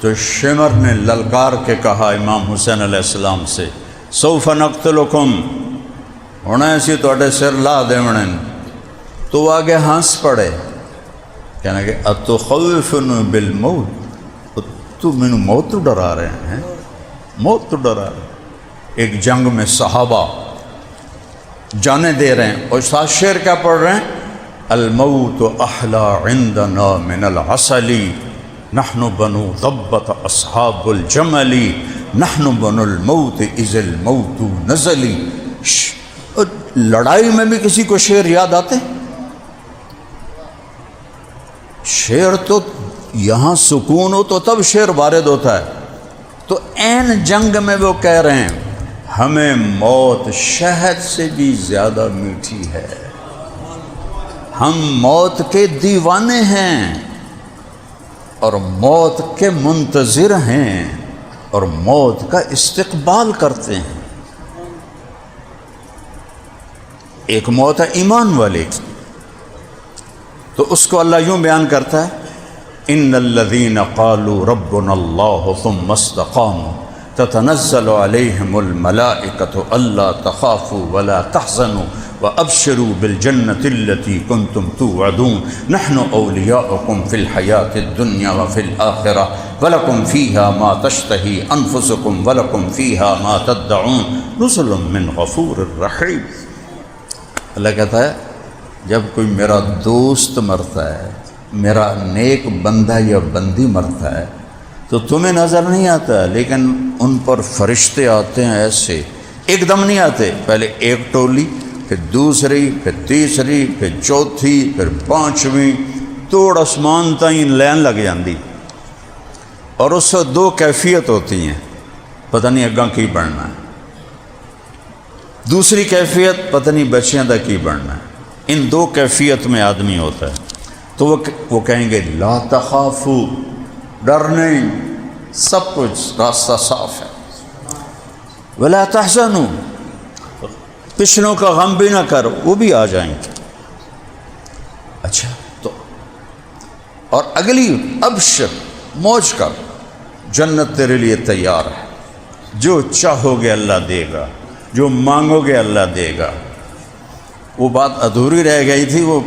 تو شمر نے للکار کے کہا امام حسین علیہ السلام سے سوف نقتلکم ہونا ایسی توڑے سر لا دیونے تو وہ آگے ہنس پڑے کہنا کہ اتخوفن بالموت تو مینو موت تو ڈرا رہے ہیں موت تو ڈرا رہے ہیں ایک جنگ میں صحابہ جانے دے رہے ہیں اور ساتھ شعر کیا پڑھ رہے ہیں الموت احلا عندنا من العسل نحن بنو ضبط اصحاب الجمل نحن بنو الموت اذ الموت نزلی لڑائی میں بھی کسی کو شعر یاد آتے شعر تو یہاں سکون ہو تو تب شعر وارد ہوتا ہے تو این جنگ میں وہ کہہ رہے ہیں ہمیں موت شہد سے بھی زیادہ میٹھی ہے ہم موت کے دیوانے ہیں اور موت کے منتظر ہیں اور موت کا استقبال کرتے ہیں ایک موت ہے ایمان والے کی تو اس کو اللہ یوں بیان کرتا ہے ان الذین قالوا ربنا اللہ ثم استقاموا تتنزل علیہم الملائکۃ الا تخافوا ولا تحزنوا وابشروا بالجنۃ التی کنتم توعدون نحن اولیاؤکم فی الحیاۃ الدنیا وفی الآخرہ ولکم فیہا ما تشتہی انفسکم ولکم فیہا ما تدعون نزل من غفور رحیم اللہ کہتا ہے جب کوئی میرا دوست مرتا ہے میرا نیک بندہ یا بندی مرتا ہے تو تمہیں نظر نہیں آتا لیکن ان پر فرشتے آتے ہیں ایسے ایک دم نہیں آتے پہلے ایک ٹولی پھر دوسری پھر تیسری پھر چوتھی پھر پانچویں توڑ آسمان تائیں لین لگ جاندی اور اس سے دو کیفیت ہوتی ہیں پتہ نہیں اگاں کی بڑھنا ہے دوسری کیفیت پتہ نہیں بچیاں دا کی بڑھنا ہے ان دو کیفیت میں آدمی ہوتا ہے تو وہ کہیں گے لا تخافو ڈر نہیں سب کچھ راستہ صاف ہے ولا تحزنوا پچھلوں کا غم بھی نہ کرو وہ بھی آ جائیں گے اچھا تو اور اگلی ابشر موج کر جنت تیرے لیے تیار ہے جو چاہو گے اللہ دے گا جو مانگو گے اللہ دے گا وہ بات ادھوری رہ گئی تھی وہ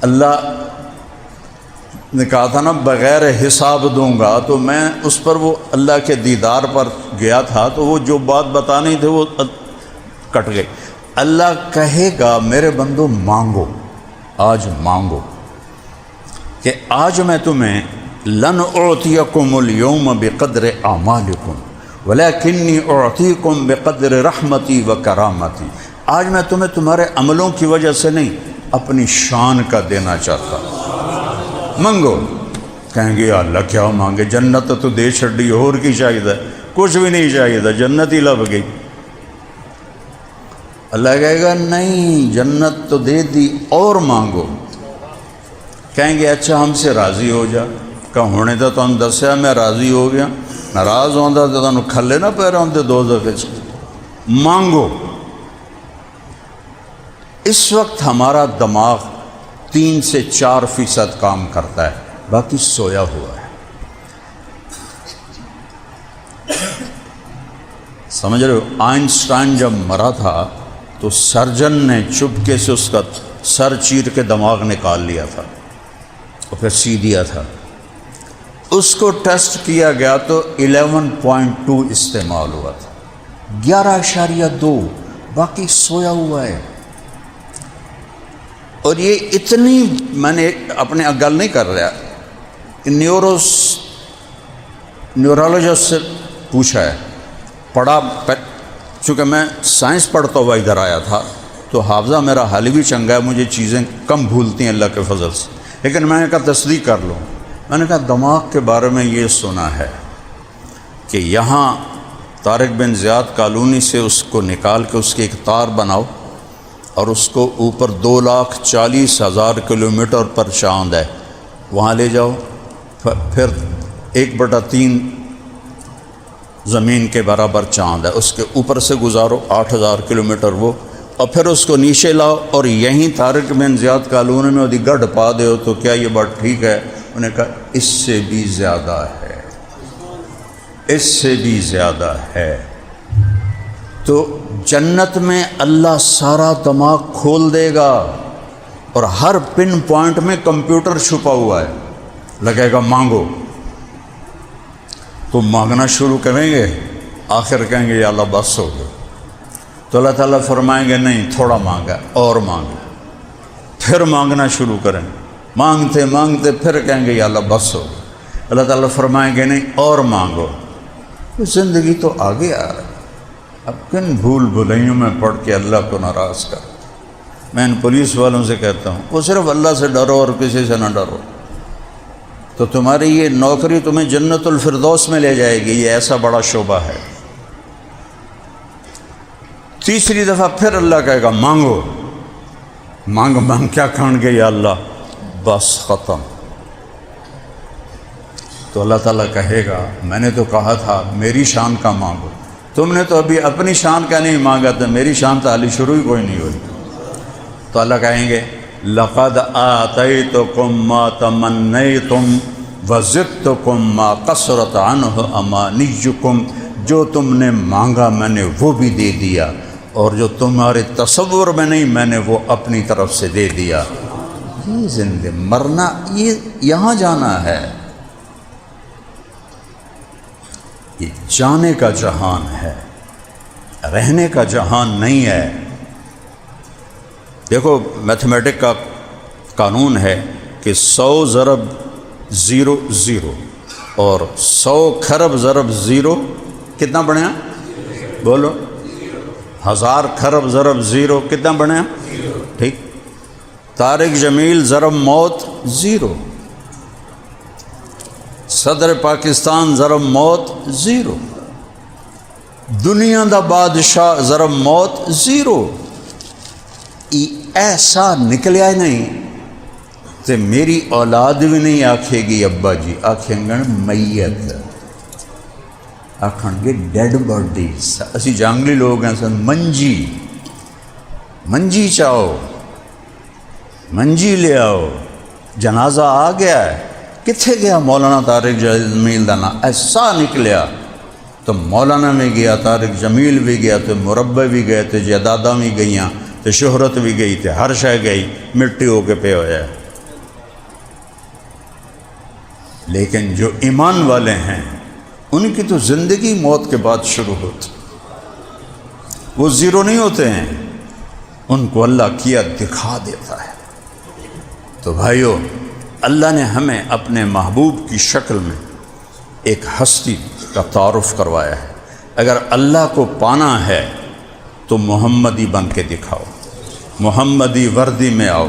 اللہ نے کہا تھا نا بغیر حساب دوں گا تو میں اس پر وہ اللہ کے دیدار پر گیا تھا تو وہ جو بات بتانی تھی وہ کٹ گئی اللہ کہے گا میرے بندو مانگو آج مانگو کہ آج میں تمہیں لن اعطیکم اليوم بقدر اعمالکم ولکنی اعطیکم بقدر رحمتی و کرامتی آج میں تمہیں تمہارے عملوں کی وجہ سے نہیں اپنی شان کا دینا چاہتا منگو کہیں گے اللہ کیا مانگے جنت تو دے چھڑی اور کی چاہیے کچھ بھی نہیں چاہیے جنت ہی لب گئی اللہ کہے گا نہیں جنت تو دے دی اور مانگو کہیں گے اچھا ہم سے راضی ہو جا کہ ہونے تو تم دسیا میں راضی ہو گیا ناراض ہوتا تو تمہیں کھلے نہ پہ رہا ہوں دو دفعے مانگو اس وقت ہمارا دماغ 3 سے 4% کام کرتا ہے باقی سویا ہوا ہے سمجھ رہے ہو آئنسٹائن جب مرا تھا تو سرجن نے چپکے سے اس کا سر چیر کے دماغ نکال لیا تھا اور پھر سی دیا تھا اس کو ٹیسٹ کیا گیا تو 11.2 استعمال ہوا تھا 11.2 باقی سویا ہوا ہے اور یہ اتنی میں نے اپنے گل نہیں کر رہا نیورولوجسٹ سے پوچھا ہے پڑھا چونکہ میں سائنس پڑھتا ہوا ادھر آیا تھا تو حافظہ میرا حال بھی چنگا ہے مجھے چیزیں کم بھولتی ہیں اللہ کے فضل سے لیکن میں نے کہا تصدیق کر لوں میں نے کہا دماغ کے بارے میں یہ سنا ہے کہ یہاں طارق بن زیاد کالونی سے اس کو نکال کے اس کی ایک تار بناؤ اور اس کو اوپر 2,40,000 کلومیٹر پر چاند ہے وہاں لے جاؤ پھر 1/3 زمین کے برابر چاند ہے اس کے اوپر سے گزارو 8,000 کلومیٹر وہ اور پھر اس کو نیچے لاؤ اور یہیں طارق بن زیاد کالونی میں گڈ پا دو تو کیا یہ بات ٹھیک ہے انہوں نے کہا اس سے بھی زیادہ ہے اس سے بھی زیادہ ہے۔ تو جنت میں اللہ سارا دماغ کھول دے گا اور ہر پن پوائنٹ میں کمپیوٹر چھپا ہوا ہے، لگے گا مانگو، تو مانگنا شروع کریں گے، آخر کہیں گے یا اللہ بس ہو گیا، تو اللہ تعالیٰ فرمائیں گے نہیں تھوڑا مانگا اور مانگے، پھر مانگنا شروع کریں، مانگتے مانگتے پھر کہیں گے یا اللہ بس ہو گیا، اللہ تعالیٰ فرمائیں گے نہیں اور مانگو۔ زندگی تو آگے آ رہی ہے، اب کن بھول بھلائیوں میں پڑھ کے اللہ کو ناراض کر۔ میں ان پولیس والوں سے کہتا ہوں وہ صرف اللہ سے ڈرو اور کسی سے نہ ڈرو، تو تمہاری یہ نوکری تمہیں جنت الفردوس میں لے جائے گی، یہ ایسا بڑا شعبہ ہے۔ تیسری دفعہ پھر اللہ کہے گا مانگو، مانگ مانگ کیا کھان گے یا اللہ بس ختم، تو اللہ تعالیٰ کہے گا میں نے تو کہا تھا میری شان کا مانگو، تم نے تو ابھی اپنی شان کا نہیں مانگا تھا، میری شان تو حالی شروع ہی کوئی نہیں ہوئی۔ تو اللہ کہیں گے لقد آتیتکم ما تمنیتم وزدتکم ما قصرت عنہ امانیکم، جو تم نے مانگا میں نے وہ بھی دے دیا، اور جو تمہارے تصور میں نہیں میں نے وہ اپنی طرف سے دے دیا۔ یہ زندگی مرنا یہ یہاں جانا ہے، یہ جانے کا جہان ہے، رہنے کا جہان نہیں ہے۔ دیکھو میتھمیٹک کا قانون ہے کہ 100 ضرب 0 0 اور 100 خرب ضرب 0 کتنا بنیا؟ بولو 1000 خرب ضرب 0 کتنا بنیا؟ ٹھیک۔ طارق جمیل ضرب موت 0، صدر پاکستان ضرب موت 0، دنیا دا بادشاہ ضرب موت 0۔ ایسا نکلیا نہیں تو میری اولاد بھی نہیں آکھے گی ابا جی، آکھیں گے میت، آکھیں گے ڈیڈ باڈی۔ اسی جانگلی لوگ ہیں سن منجی، منجی چاہو، منجی لے آؤ، جنازہ آ گیا ہے، کتھے گیا مولانا طارق جمیل دا نا، ایسا نکلیا تو مولانا بھی گیا، طارق جمیل بھی گیا، تو مربع بھی گئے، تو جائیداداں بھی گئیاں، تو شہرت بھی گئی، تو ہر شے گئی، مٹی ہو کے پہ ہویا ہے۔ لیکن جو ایمان والے ہیں ان کی تو زندگی موت کے بعد شروع ہوتی، وہ زیرو نہیں ہوتے ہیں، ان کو اللہ کیا دکھا دیتا ہے۔ تو بھائیو اللہ نے ہمیں اپنے محبوب کی شکل میں ایک ہستی کا تعارف کروایا ہے۔ اگر اللہ کو پانا ہے تو محمدی بن کے دکھاؤ، محمدی وردی میں آؤ۔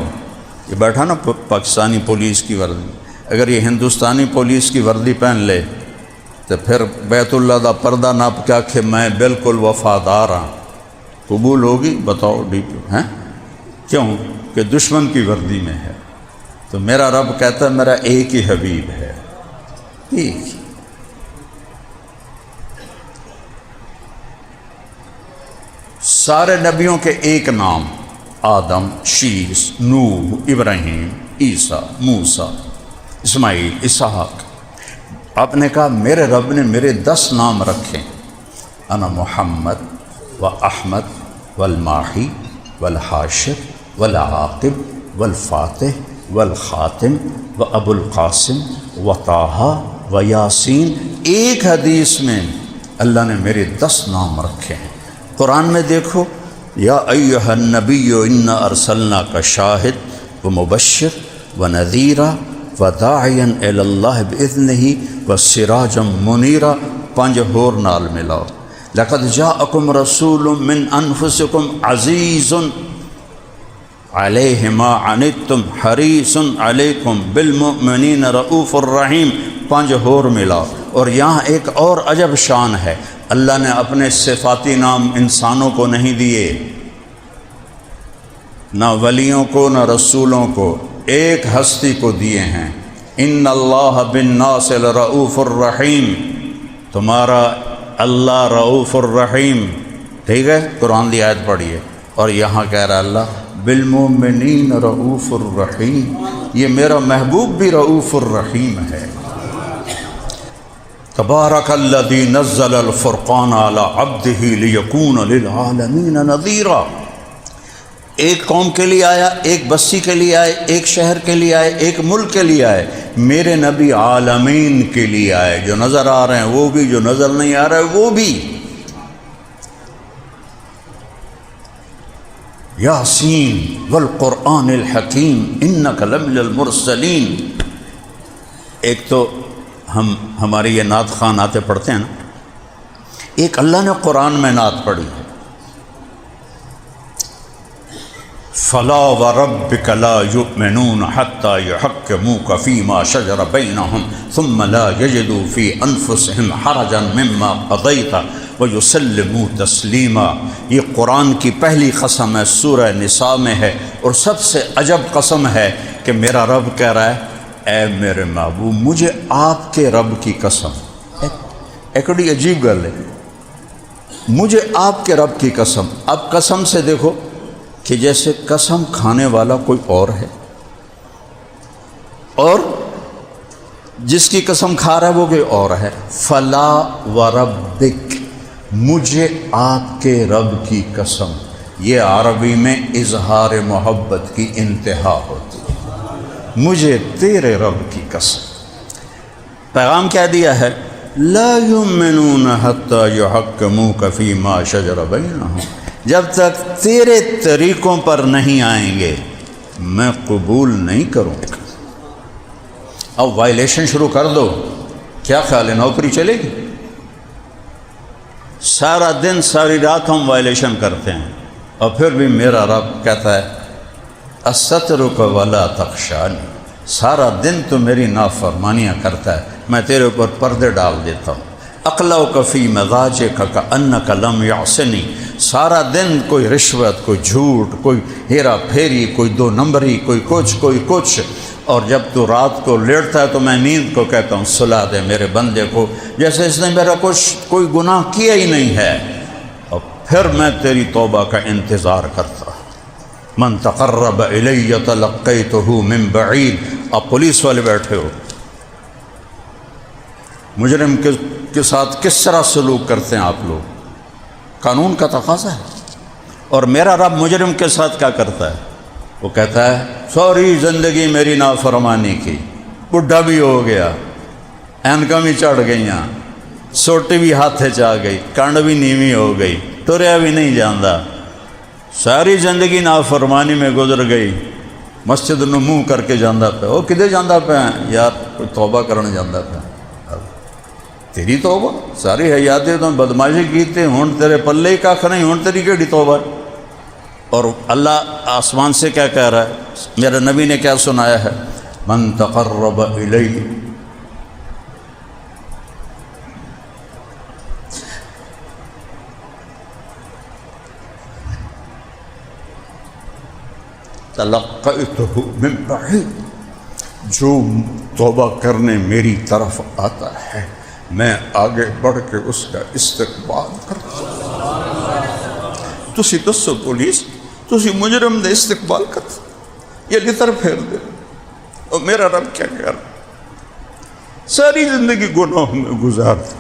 یہ بیٹھا نا پاکستانی پولیس کی وردی، اگر یہ ہندوستانی پولیس کی وردی پہن لے تو پھر بیت اللہ دا پردہ ناپ کے کہ میں بالکل وفادار ہاں، قبول ہوگی؟ بتاؤ ڈی پی ہیں کیوں؟ کہ دشمن کی وردی میں ہے۔ تو میرا رب کہتا ہے میرا ایک ہی حبیب ہے، ایک ہی۔ سارے نبیوں کے ایک نام، آدم، شیس، نوح، ابراہیم، عیسیٰ، موسیٰ، اسماعیل، اسحاق۔ آپ نے کہا میرے رب نے میرے 10 نام رکھے، انا محمد و احمد والماحی والحاشر والعاقب والفاتح والخاتم و ابو القاسم و طٰہٰ و یاسین۔ ایک حدیث میں اللہ نے میرے 10 نام رکھے ہیں۔ قرآن میں دیکھو، یا ایہا النبی انا ارسلناک شاہد و مبشر و نذیرا و داعیا الی اللہ باذنہ و سراجا منیرا، 5 ہور نال ملاؤ۔ لقد جاءکم رسول من انفسکم عزیز علیہ ما عنتم حریص علیکم بالمؤمنین رؤوف الرحیم، 5 ہور ملاؤ۔ اور یہاں ایک اور عجب شان ہے، اللہ نے اپنے صفاتی نام انسانوں کو نہیں دیے، نہ ولیوں کو نہ رسولوں کو، ایک ہستی کو دیے ہیں، ان اللہ بالناس لرؤوف الرحیم، تمہارا اللہ رؤوف الرحیم۔ ٹھیک ہے، قرآن دی آیت پڑھیے، اور یہاں کہہ رہا اللہ بالمؤمنین رؤوف الرحیم، یہ میرا محبوب بھی رؤوف الرحیم ہے۔ تبارک الذی نزل الفرقان علی عبدہ لیکون للعالمین نذیرا. ایک قوم کے لیے آیا، ایک بستی کے لیے آئے، ایک شہر کے لیے آئے، ایک ملک کے لیے آئے. میرے نبی عالمین کے لیے آئے، جو نظر آ رہے ہیں وہ بھی، جو نظر نہیں آ رہے وہ بھی. یاسین والقرآن الحکیم انک لمن المرسلین. ایک تو ہماری یہ نعت خواں نعتیں پڑھتے ہیں نا، ایک اللہ نے قرآن میں نعت پڑھی ہے، فلا وربک لا یؤمنون حتی یحکموک فیما شجر بینہم ثم لا یجدوا فی انفسہم حرجا مما قضیت ویسلموا تسلیما. یہ قرآن کی پہلی قسم ہے، سورہ نساء میں ہے، اور سب سے عجب قسم ہے کہ میرا رب کہہ رہا ہے اے میرے محبوب مجھے آپ کے رب کی قسم. ایک بڑی عجیب گل ہے، مجھے آپ کے رب کی قسم. اب قسم سے دیکھو کہ جیسے قسم کھانے والا کوئی اور ہے، اور جس کی قسم کھا رہا ہے وہ کوئی اور ہے. فلا وربک، مجھے آپ کے رب کی قسم. یہ عربی میں اظہار محبت کی انتہا ہوتی ہے. مجھے تیرے رب کی قسم. پیغام کیا دیا ہے؟ لا یؤمنون حتی یحکموک فیما شجر بینہم. جب تک تیرے طریقوں پر نہیں آئیں گے میں قبول نہیں کروں گا. اب وائلیشن شروع کر دو، کیا خیال ہے نوکری چلے گی؟ سارا دن ساری رات ہم وائلیشن کرتے ہیں، اور پھر بھی میرا رب کہتا ہے استترک ولا تخشانی. سارا دن تو میری نافرمانیاں کرتا ہے، میں تیرے اوپر پردے ڈال دیتا ہوں. اقلعک فی مضاجک کأنک لم یعصنی. سارا دن کوئی رشوت، کوئی جھوٹ، کوئی ہیرا پھیری، کوئی دو نمبری، کوئی کچھ. اور جب تو رات کو لیٹتا ہے تو میں نیند کو کہتا ہوں سلا دے میرے بندے کو، جیسے اس نے میرا کوئی گناہ کیا ہی نہیں ہے. اور پھر میں تیری توبہ کا انتظار کرتا. من تقرب الی تلقیتہ من بعید. اب پولیس والے بیٹھے ہو، مجرم کے ساتھ کس طرح سلوک کرتے ہیں آپ لوگ؟ قانون کا تقاضا ہے. اور میرا رب مجرم کے ساتھ کیا کرتا ہے؟ وہ کہتا ہے ساری زندگی میری نافرمانی کی، بڈھا بھی ہو گیا، اینکاں بھی چڑھ گئیاں، سوٹی بھی ہاتھے چ گئی، کانڈ بھی نیوی ہو گئی، ٹریا بھی نہیں جاندا، ساری زندگی نافرمانی میں گزر گئی، مسجد نو منہ کر کے جانا پہ. وہ کدے جانا پہ یار؟ کوئی توبہ کرنے جانا پہ. تیری توبہ ساری حیاتیں تو بدماشی کی تھی، ہوں تیرے پلے ہی کھ نہیں، ہوں تیری کیڑی توبہ. اور اللہ آسمان سے کیا کہہ رہا ہے؟ میرے نبی نے کیا سنایا ہے؟ من تقرب الی تلقیتہ من بعید. جو توبہ کرنے میری طرف آتا ہے میں آگے بڑھ کے اس کا استقبال کرتا ہوں. تسی دسو پولیس، تسی مجرم دے استقبال کرتا، یہ لتر پھیر دے. اور میرا رب کیا کہہ رہا؟ ساری زندگی گناہوں میں گزارتا،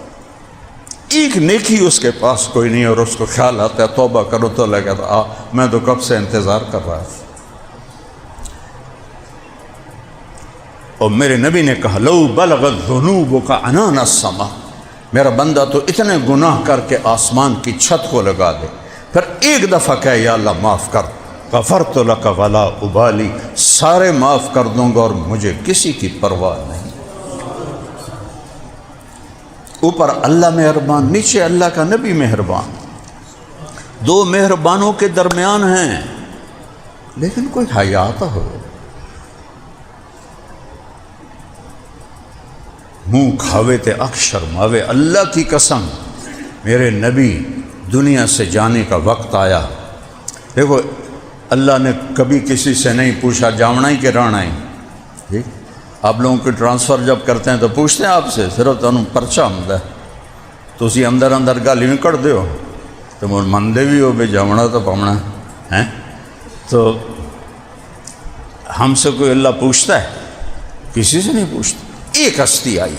ایک نیکی اس کے پاس کوئی نہیں، اور اس کو خیال آتا ہے توبہ کرو تو لگا تھا میں تو کب سے انتظار کر رہا تھا. اور میرے نبی نے کہا لو بلغت ذنوبک عنان السماء. میرا بندہ تو اتنے گناہ کر کے آسمان کی چھت کو لگا دے، پھر ایک دفعہ کہے یا اللہ معاف کر، غفرت لک ولا ابالی، سارے معاف کر دوں گا اور مجھے کسی کی پرواہ نہیں. اوپر اللہ مہربان، نیچے اللہ کا نبی مہربان، دو مہربانوں کے درمیان ہیں. لیکن کوئی حیات ہو، منہ کھاوے تے اکشر ماوے. اللہ کی قسم میرے نبی دنیا سے جانے کا وقت آیا. دیکھو اللہ نے کبھی کسی سے نہیں پوچھا جاونا ہی کہ رہنا ہی. ٹھیک، آپ لوگوں کی ٹرانسفر جب کرتے ہیں تو پوچھتے ہیں آپ سے، صرف تمہیں پرچہ ہوں تو اسی اندر گل ہی کر دیو تو مندے بھی ہو بھی جاونا تو پاؤنا ہے. تو ہم سے کوئی اللہ پوچھتا ہے؟ کسی سے نہیں پوچھتا. ایک ہستی آئی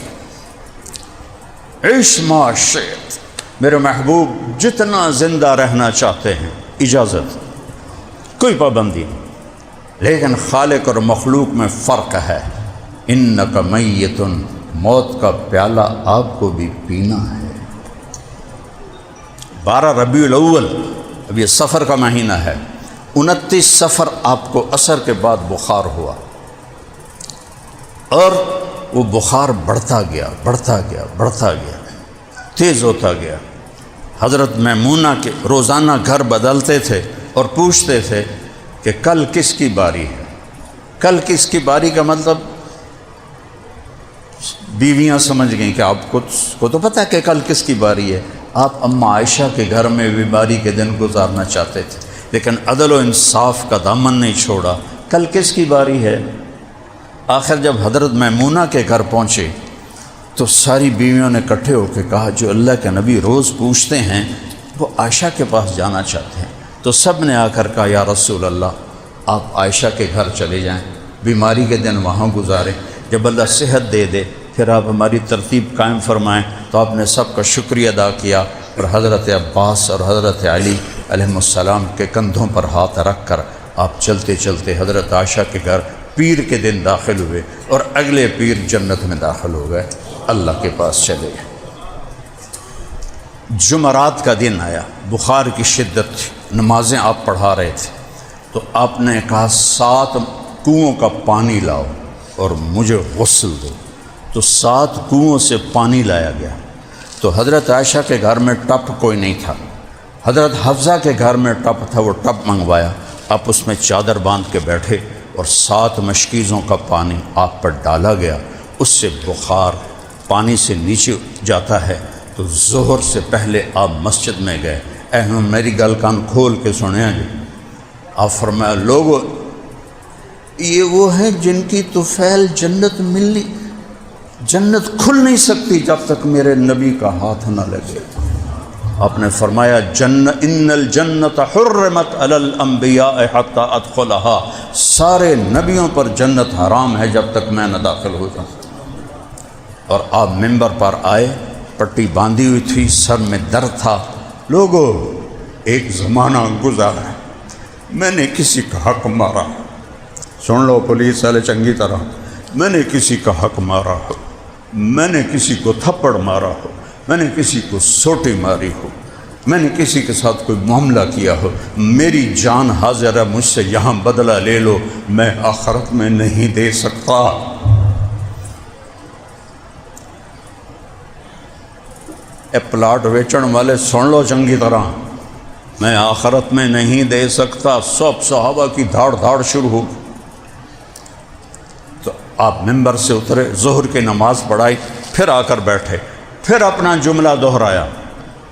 عیش ما شئت، میرے محبوب جتنا زندہ رہنا چاہتے ہیں اجازت، کوئی پابندی نہیں، لیکن خالق اور مخلوق میں فرق ہے۔ انک میت، موت کا پیالہ آپ کو بھی پینا ہے۔ 12 ربیع الاول، اب یہ سفر کا مہینہ ہے، 29 سفر آپ کو عصر کے بعد بخار ہوا، اور وہ بخار بڑھتا گیا بڑھتا گیا بڑھتا گیا، تیز ہوتا گیا۔ حضرت میمونہ کے روزانہ گھر بدلتے تھے اور پوچھتے تھے کہ کل کس کی باری ہے، کل کس کی باری کا مطلب بیویاں سمجھ گئیں کہ آپ کو تو پتہ ہے کہ کل کس کی باری ہے۔ آپ اماں عائشہ کے گھر میں بیماری کے دن گزارنا چاہتے تھے، لیکن عدل و انصاف کا دامن نہیں چھوڑا۔ کل کس کی باری ہے؟ آخر جب حضرت میمونہ کے گھر پہنچے تو ساری بیویوں نے اکٹھے ہو کے کہا جو اللہ کے نبی روز پوچھتے ہیں وہ عائشہ کے پاس جانا چاہتے ہیں۔ تو سب نے آ کر کہا یا رسول اللہ، آپ عائشہ کے گھر چلے جائیں، بیماری کے دن وہاں گزاریں، جب اللہ صحت دے دے پھر آپ ہماری ترتیب قائم فرمائیں۔ تو آپ نے سب کا شکریہ ادا کیا اور حضرت عباس اور حضرت علی علیہ السلام کے کندھوں پر ہاتھ رکھ کر آپ چلتے چلتے حضرت عائشہ کے گھر پیر کے دن داخل ہوئے، اور اگلے پیر جنت میں داخل ہو گئے، اللہ کے پاس چلے گئے۔ جمعرات کا دن آیا، بخار کی شدت تھی، نمازیں آپ پڑھا رہے تھے، تو آپ نے کہا 7 کنوؤں کا پانی لاؤ اور مجھے غسل دو۔ تو 7 کنوؤں سے پانی لایا گیا۔ تو حضرت عائشہ کے گھر میں ٹپ کوئی نہیں تھا، حضرت حفصہ کے گھر میں ٹپ تھا، وہ ٹپ منگوایا، آپ اس میں چادر باندھ کے بیٹھے اور 7 مشکیزوں کا پانی آپ پر ڈالا گیا، اس سے بخار پانی سے نیچے جاتا ہے۔ تو ظہر سے پہلے آپ مسجد میں گئے۔ اہم میری گل کان کھول کے سنیں جی، آپ فرمایا لوگو یہ وہ ہیں جن کی طفیل جنت ملنی، جنت کھل نہیں سکتی جب تک میرے نبی کا ہاتھ نہ لگے۔ آپ نے فرمایا ان الجنت حرمت علی الانبیاء حتی ادخلها، سارے نبیوں پر جنت حرام ہے جب تک میں نہ داخل ہو جاؤں۔ اور آپ منبر پر آئے، پٹی باندھی ہوئی تھی، سر میں درد تھا۔ لوگو ایک زمانہ گزارا ہے، میں نے کسی کا حق مارا، سن لو پولیس والے چنگی طرح، میں نے کسی کا حق مارا ہو، میں نے کسی کو تھپڑ مارا ہو، میں نے کسی کو سوٹی ماری ہو، میں نے کسی کے ساتھ کوئی معاملہ کیا ہو، میری جان حاضر ہے، مجھ سے یہاں بدلہ لے لو، میں آخرت میں نہیں دے سکتا۔ اے پلاٹ ویچن والے سن لو چنگی طرح، میں آخرت میں نہیں دے سکتا۔ سب صحابہ کی دھاڑ دھاڑ شروع ہو۔ تو آپ منبر سے اترے، ظہر کی نماز پڑھائی، پھر آ کر بیٹھے، پھر اپنا جملہ دہرایا،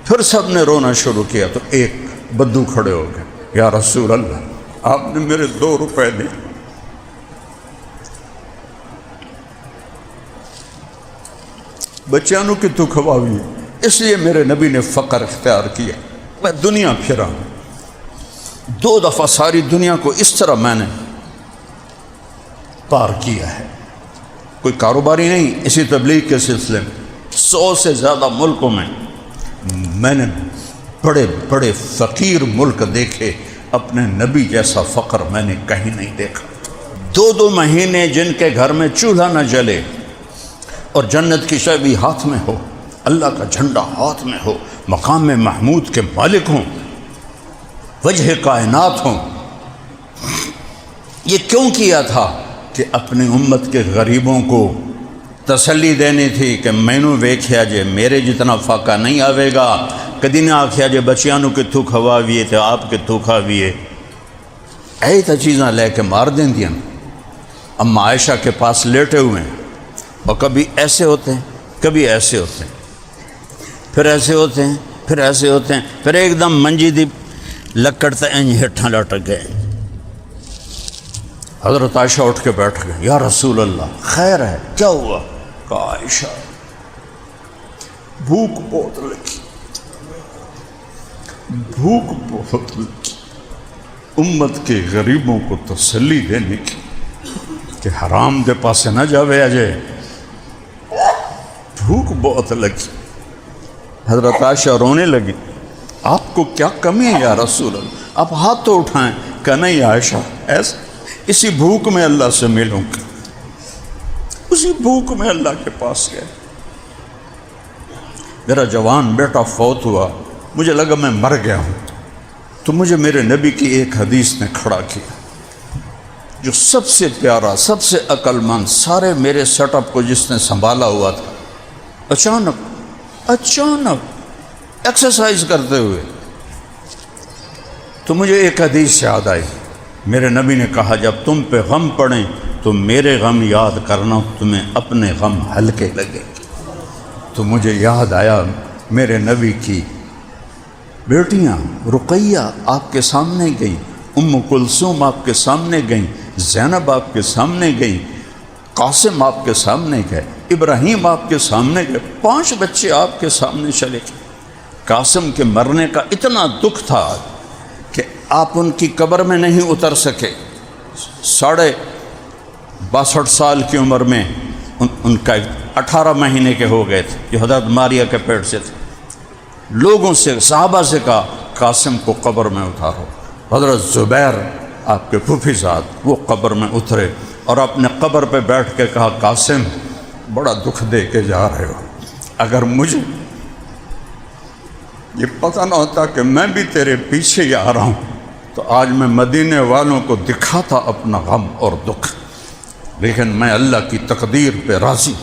پھر سب نے رونا شروع کیا۔ تو ایک بدو کھڑے ہو گئے، یا رسول اللہ آپ نے میرے 2 روپے دی۔ بچیانوں کی تو کھواوی، اس لیے میرے نبی نے فقر اختیار کیا۔ میں دنیا پھرا، 2 دفعہ ساری دنیا کو اس طرح میں نے پار کیا ہے۔ کوئی کاروباری نہیں، اسی تبلیغ کے سلسلے میں 100 سے زیادہ ملکوں میں نے بڑے بڑے فقیر ملک دیکھے، اپنے نبی جیسا فقر میں نے کہیں نہیں دیکھا۔ 2 مہینے جن کے گھر میں چولہا نہ جلے اور جنت کی چابی ہاتھ میں ہو، اللہ کا جھنڈا ہاتھ میں ہو، مقام محمود کے مالک ہوں، وجہ کائنات ہوں۔ یہ کیوں کیا تھا؟ کہ اپنی امت کے غریبوں کو تسلی دینی تھی کہ مینوں ویکھیا جے میرے جتنا فاقہ نہیں آوے گا، کدی نہ آکھیا جے بچیانوں کے تو کھواویے تے آپ کے تو کھاویے۔ اے تا چیزاں لے کے مار دیں دیاں۔ اما عائشہ کے پاس لیٹے ہوئے ہیں، اور کبھی ایسے ہوتے ہیں، کبھی ایسے ہوتے ہیں، پھر ایسے ہوتے ہیں، پھر ایسے ہوتے ہیں، پھر ایک دم منجی دی لکڑ تے انج ہٹھاں لٹک گئے۔ حضرت عائشہ اٹھ کے بیٹھ گئے، یا رسول اللہ خیر ہے، کیا ہوا؟ کہا عائشہ بھوک بہت لگی، بھوک بہت لگی، امت کے غریبوں کو تسلی دینے کی کہ حرام دے پاسے نہ جاوے اجے، بھوک بہت لگی۔ حضرت عائشہ رونے لگی، آپ کو کیا کمی ہے یا رسول اللہ؟ آپ ہاتھ تو اٹھائیں. کہ نہیں عائشہ، ایسا اسی بھوک میں اللہ سے ملوں گا. اسی بھوک میں اللہ کے پاس گئے. میرا جوان بیٹا فوت ہوا، مجھے لگا میں مر گیا ہوں، تو مجھے میرے نبی کی ایک حدیث نے کھڑا کیا، جو سب سے پیارا، سب سے عقل مند، سارے میرے سیٹ اپ کو جس نے سنبھالا ہوا تھا، اچانک ایکسرسائز کرتے ہوئے تو مجھے ایک حدیث یاد آئی. میرے نبی نے کہا جب تم پہ غم پڑیں تو میرے غم یاد کرنا، تمہیں اپنے غم ہلکے لگے. تو مجھے یاد آیا میرے نبی کی بیٹیاں رقیہ آپ کے سامنے گئیں، ام کلثوم آپ کے سامنے گئیں، زینب آپ کے سامنے گئیں، قاسم آپ کے سامنے گئے، ابراہیم آپ کے سامنے گئے، 5 بچے آپ کے سامنے چلے گئے. قاسم کے مرنے کا اتنا دکھ تھا کہ آپ ان کی قبر میں نہیں اتر سکے. 62 سال کی عمر میں ان کا 18 مہینے کے ہو گئے تھے، جو حضرت ماریہ کے پیٹ سے تھے. لوگوں سے، صحابہ سے کہا قاسم کو قبر میں اتارو. حضرت زبیر آپ کے پھوپھی زاد وہ قبر میں اترے اور اپنے قبر پہ بیٹھ کے کہا قاسم بڑا دکھ دے کے جا رہے ہو، اگر مجھے یہ پتہ نہ ہوتا کہ میں بھی تیرے پیچھے ہی آ رہا ہوں تو آج میں مدینے والوں کو دکھاتا اپنا غم اور دکھ، لیکن میں اللہ کی تقدیر پہ راضی.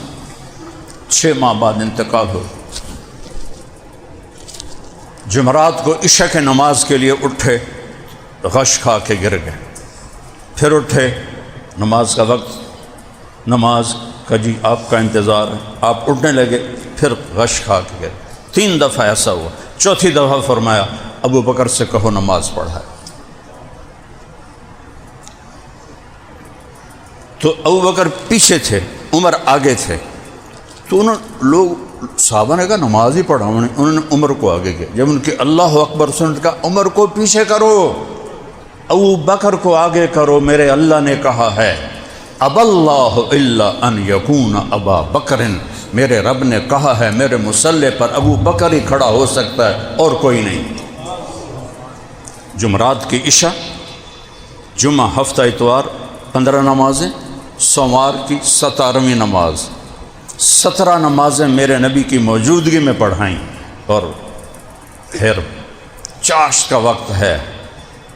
6 ماہ بعد انتقال ہو. جمعرات کو عشاء کے نماز کے لیے اٹھے، غش کھا کے گر گئے. پھر اٹھے، نماز کا وقت، نماز کا جی آپ کا انتظار ہے، آپ اٹھنے لگے، پھر غش کھا کے گئے. 3 دفعہ ایسا ہوا. چوتھی دفعہ فرمایا ابو بکر سے کہو نماز پڑھائے. تو ابو بکر پیچھے تھے، عمر آگے تھے. تو لوگ صحابہ نے کہا نماز ہی پڑھا. انہوں نے عمر کو آگے کیا. جب ان کی اللہ اکبر سنت کا عمر کو پیچھے کرو، ابو بکر کو آگے کرو. میرے اللہ نے کہا ہے اب اللہ الا ان یکون ابا بکر، میرے رب نے کہا ہے میرے مصلی پر ابو بکر ہی کھڑا ہو سکتا ہے اور کوئی نہیں. جمعرات کی عشاء، جمعہ ہفتہ اتوار 15 نمازیں، سوموار کی 17ویں نماز. 17 نمازیں میرے نبی کی موجودگی میں پڑھائیں. اور پھر چاشت کا وقت ہے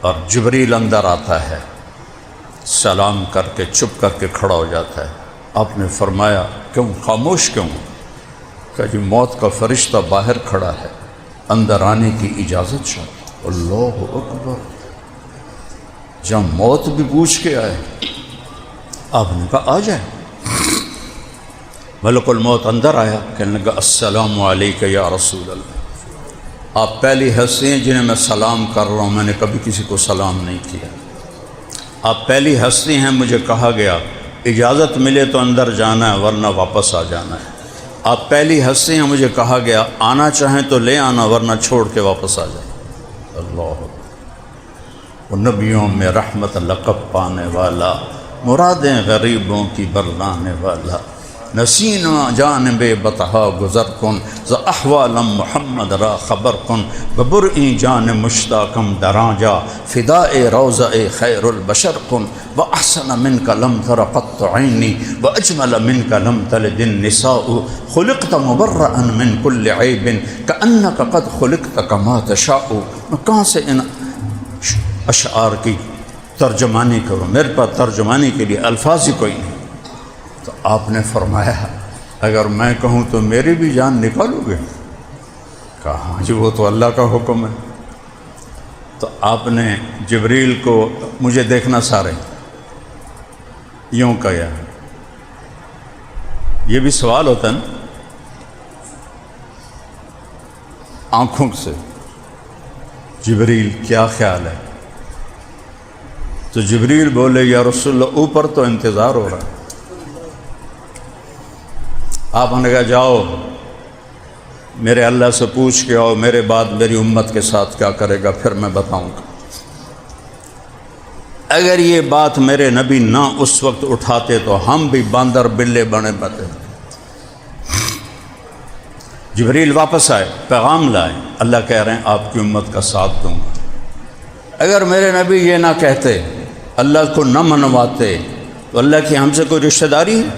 اور جبریل اندر آتا ہے، سلام کر کے چپ کر کے کھڑا ہو جاتا ہے. آپ نے فرمایا کیوں خاموش کیوں؟ کہ جی موت کا فرشتہ باہر کھڑا ہے، اندر آنے کی اجازت چاہتا. اللہ اکبر. جب موت بھی پوچھ کے آئے، آپ نے کہا آ جائے. ملک الموت اندر آیا، کہنے لگا السلام علیکہ یا رسول اللہ. آپ پہلی ہستی ہیں جنہیں میں سلام کر رہا ہوں، میں نے کبھی کسی کو سلام نہیں کیا. آپ پہلی ہستی ہیں، مجھے کہا گیا اجازت ملے تو اندر جانا ہے ورنہ واپس آ جانا ہے. آپ پہلی ہستی ہیں، مجھے کہا گیا آنا چاہیں تو لے آنا ورنہ چھوڑ کے واپس آ جائیں. اللہ، وہ نبیوں میں رحمت لقب پانے والا، مرادیں غریبوں کی برلانے والا، نسینا جانب بطحا گزر کن ز احوالم محمد را خبر کن ببرئی جان مشتاقم دراجا فداء روضہ خیر البشر کن و احسن منک لم تر قط عینی و اجمل منک لم تلد النساء خلقت مبرئا من کل عیب کأنک قد خلقت کما تشاء. میں کہاں سے ان اشعار کی ترجمانی کروں؟ میرے پاس ترجمانی کے لیے الفاظ ہی کوئی نہیں. تو آپ نے فرمایا اگر میں کہوں تو میری بھی جان نکالو گے؟ کہا جی وہ تو اللہ کا حکم ہے. تو آپ نے جبریل کو مجھے دیکھنا سارے یوں کہا. یہ بھی سوال ہوتا ہے نا آنکھوں سے، جبریل کیا خیال ہے؟ تو جبریل بولے یا رسول اللہ اوپر تو انتظار ہو رہا ہے. آپ نے کہا جاؤ میرے اللہ سے پوچھ کے آؤ میرے بعد میری امت کے ساتھ کیا کرے گا، پھر میں بتاؤں گا. اگر یہ بات میرے نبی نہ اس وقت اٹھاتے تو ہم بھی باندر بلے بنے بتے. جبریل واپس آئے، پیغام لائے، اللہ کہہ رہے ہیں آپ کی امت کا ساتھ دوں گا۔ اگر میرے نبی یہ نہ کہتے، اللہ کو نہ منواتے، تو اللہ کی ہم سے کوئی رشتہ داری ہے؟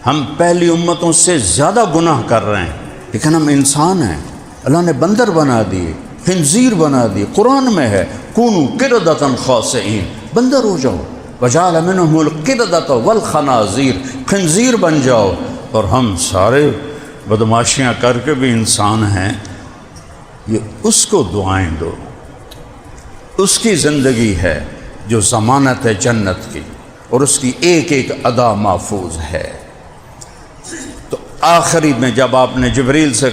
ہم پہلی امتوں سے زیادہ گناہ کر رہے ہیں، لیکن ہم انسان ہیں۔ اللہ نے بندر بنا دیے، خنزیر بنا دیے، قرآن میں ہے کونوا قردۃ خاسئین، بندر ہو جاؤ، وجعل منہم القردۃ والخنازیر، خنزیر بن جاؤ۔ اور ہم سارے بدماشیاں کر کے بھی انسان ہیں۔ یہ اس کو دعائیں دو، اس کی زندگی ہے جو ضمانت ہے جنت کی، اور اس کی ایک ایک ادا محفوظ ہے۔ تو آخری میں جب آپ نے جبریل سے،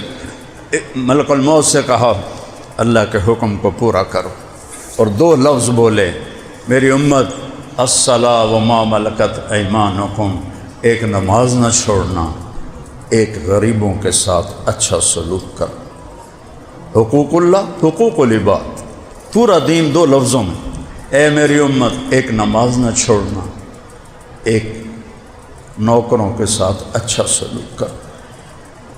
ملک الموت سے کہا اللہ کے حکم کو پورا کرو، اور دو لفظ بولے میری امت الصلاۃ وما ملکت ایمانکم، ایک نماز نہ چھوڑنا، ایک غریبوں کے ساتھ اچھا سلوک کر، حقوق اللہ، حقوق العباد، پورا دین دو لفظوں میں۔ اے میری امت ایک نماز نہ چھوڑنا، ایک نوکروں کے ساتھ اچھا سلوک کر۔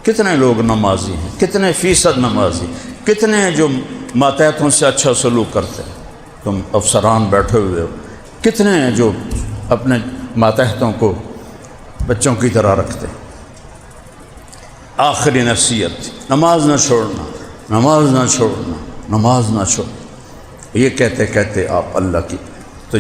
کتنے لوگ نمازی ہیں، کتنے فیصد نمازی، کتنے ہیں جو ماتحتوں سے اچھا سلوک کرتے ہیں؟ تم افسران بیٹھے ہوئے ہو، کتنے ہیں جو اپنے ماتحتوں کو بچوں کی طرح رکھتے ہیں؟ آخری نصیحت نماز نہ چھوڑنا، نماز نہ چھوڑنا، نماز نہ چھوڑنا۔ یہ کہتے کہتے آپ اللہ کی، تو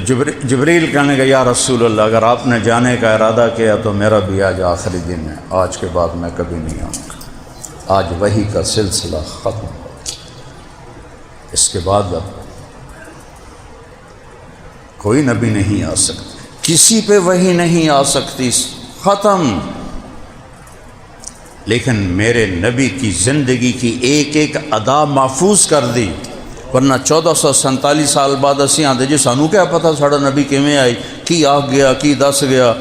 جبریل کہنے گا یا رسول اللہ اگر آپ نے جانے کا ارادہ کیا تو میرا بھی آج آخری دن ہے، آج کے بعد میں کبھی نہیں آؤں گا، آج وحی کا سلسلہ ختم ہو، اس کے بعد اب کوئی نبی نہیں آ سکتا، کسی پہ وحی نہیں آ سکتی، ختم۔ لیکن میرے نبی کی زندگی کی ایک ایک ادا محفوظ کر دی، ورنہ 1447 سال بعد اسی آتے جی سانو کیا پتہ ساڑا نبی کیویں آئی، کی آ گیا، کی دس گیا،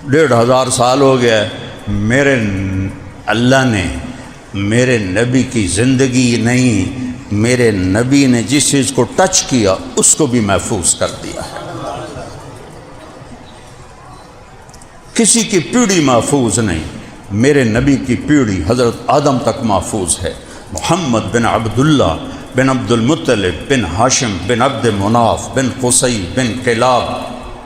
1500 سال ہو گیا ہے۔ میرے اللہ نے میرے نبی کی زندگی نہیں، میرے نبی نے جس چیز کو ٹچ کیا اس کو بھی محفوظ کر دیا ہے۔ کسی کی پیڑھی محفوظ نہیں، میرے نبی کی پیڑھی حضرت آدم تک محفوظ ہے۔ محمد بن عبداللہ بن عبد المطلب بن ہاشم بن عبد مناف بن قصی بن کلاب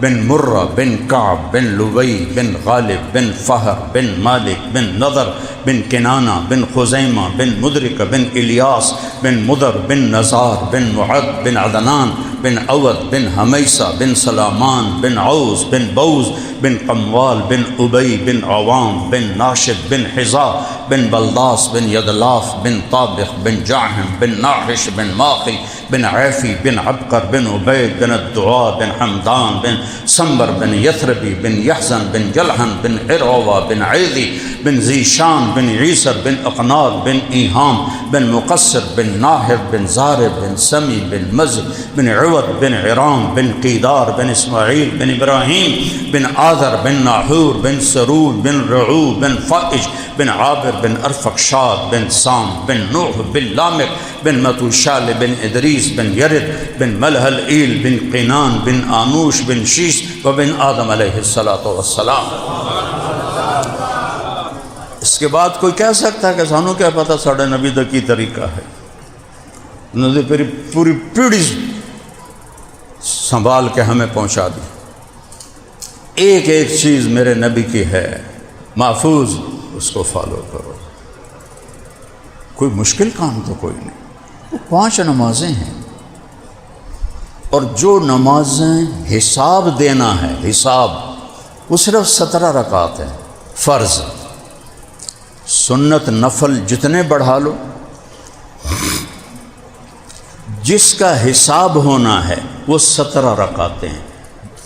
بن مرہ بن کعب بن لوی بن غالب بن فہر بن مالک بن نضر بن کنانہ بن خزیمہ بن مدرک بن الیاس بن مدر بن نزار بن معد بن عدنان بن عود بن حمیسہ بن سلامان بن عوز بن بوز بن قموال بن ابی بن عوام بن ناشد بن حزا بن بلداس بن یدلاف بن طابق بن جعہم بن ناحش بن ماقی بن عیفی بن عبقر بن عبید بن الدعاء بن حمدان بن سمبر بن یثربی بن یحزن بن جلحن بن عروہ بن عیدی بن ذیشان بن عیسر بن اقناد بن ایہام بن مقصر بن ناہب بن زارب بن سمی بن مزد بن عود بن عرام بن قیدار بن اسماعیل بن ابراہیم بن آذر بن ناحور بن سرود بن رعو بن فائج بن عابر بن ارفقشاد بن سام بن نوح بن لامک بن متوشال بن ادریس بن یرد بن ملحل ایل بن قینان بن آنوش بن شیش و بن آدم علیہ السلام۔ اس کے بعد کوئی کہہ سکتا ہے کہ سانو کیا پتہ ساڑھے نبی دا کی طریقہ ہے؟ انہوں نے پوری پیڑھی سنبھال کے ہمیں پہنچا دی، ایک ایک چیز میرے نبی کی ہے محفوظ، اس کو فالو کرو۔ کوئی مشکل کام تو کوئی نہیں، وہ 5 نمازیں ہیں، اور جو نمازیں حساب دینا ہے، حساب وہ صرف 17 رکعات ہیں، فرض، سنت نفل جتنے بڑھا لو، جس کا حساب ہونا ہے وہ 17 رکعتیں ہیں۔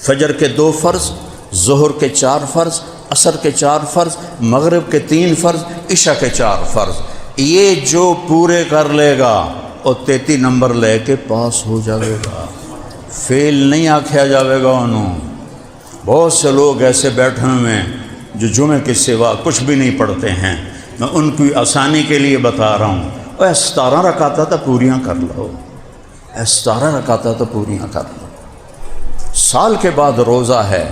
فجر کے 2 فرض، ظہر کے 4 فرض، عصر کے 4 فرض، مغرب کے 3 فرض، عشاء کے 4 فرض۔ یہ جو پورے کر لے گا اور 33 نمبر لے کے پاس ہو جائے گا، فیل نہیں آکھیا جاوے گا انہوں۔ بہت سے لوگ ایسے بیٹھے ہوئے ہیں جو جمعے کے سوا کچھ بھی نہیں پڑھتے ہیں، میں ان کی آسانی کے لیے بتا رہا ہوں، اے 17 رکعتیں تو پوریاں کر لو، اے 17 رکعتیں تو پوریاں کر لو۔ سال کے بعد روزہ ہے،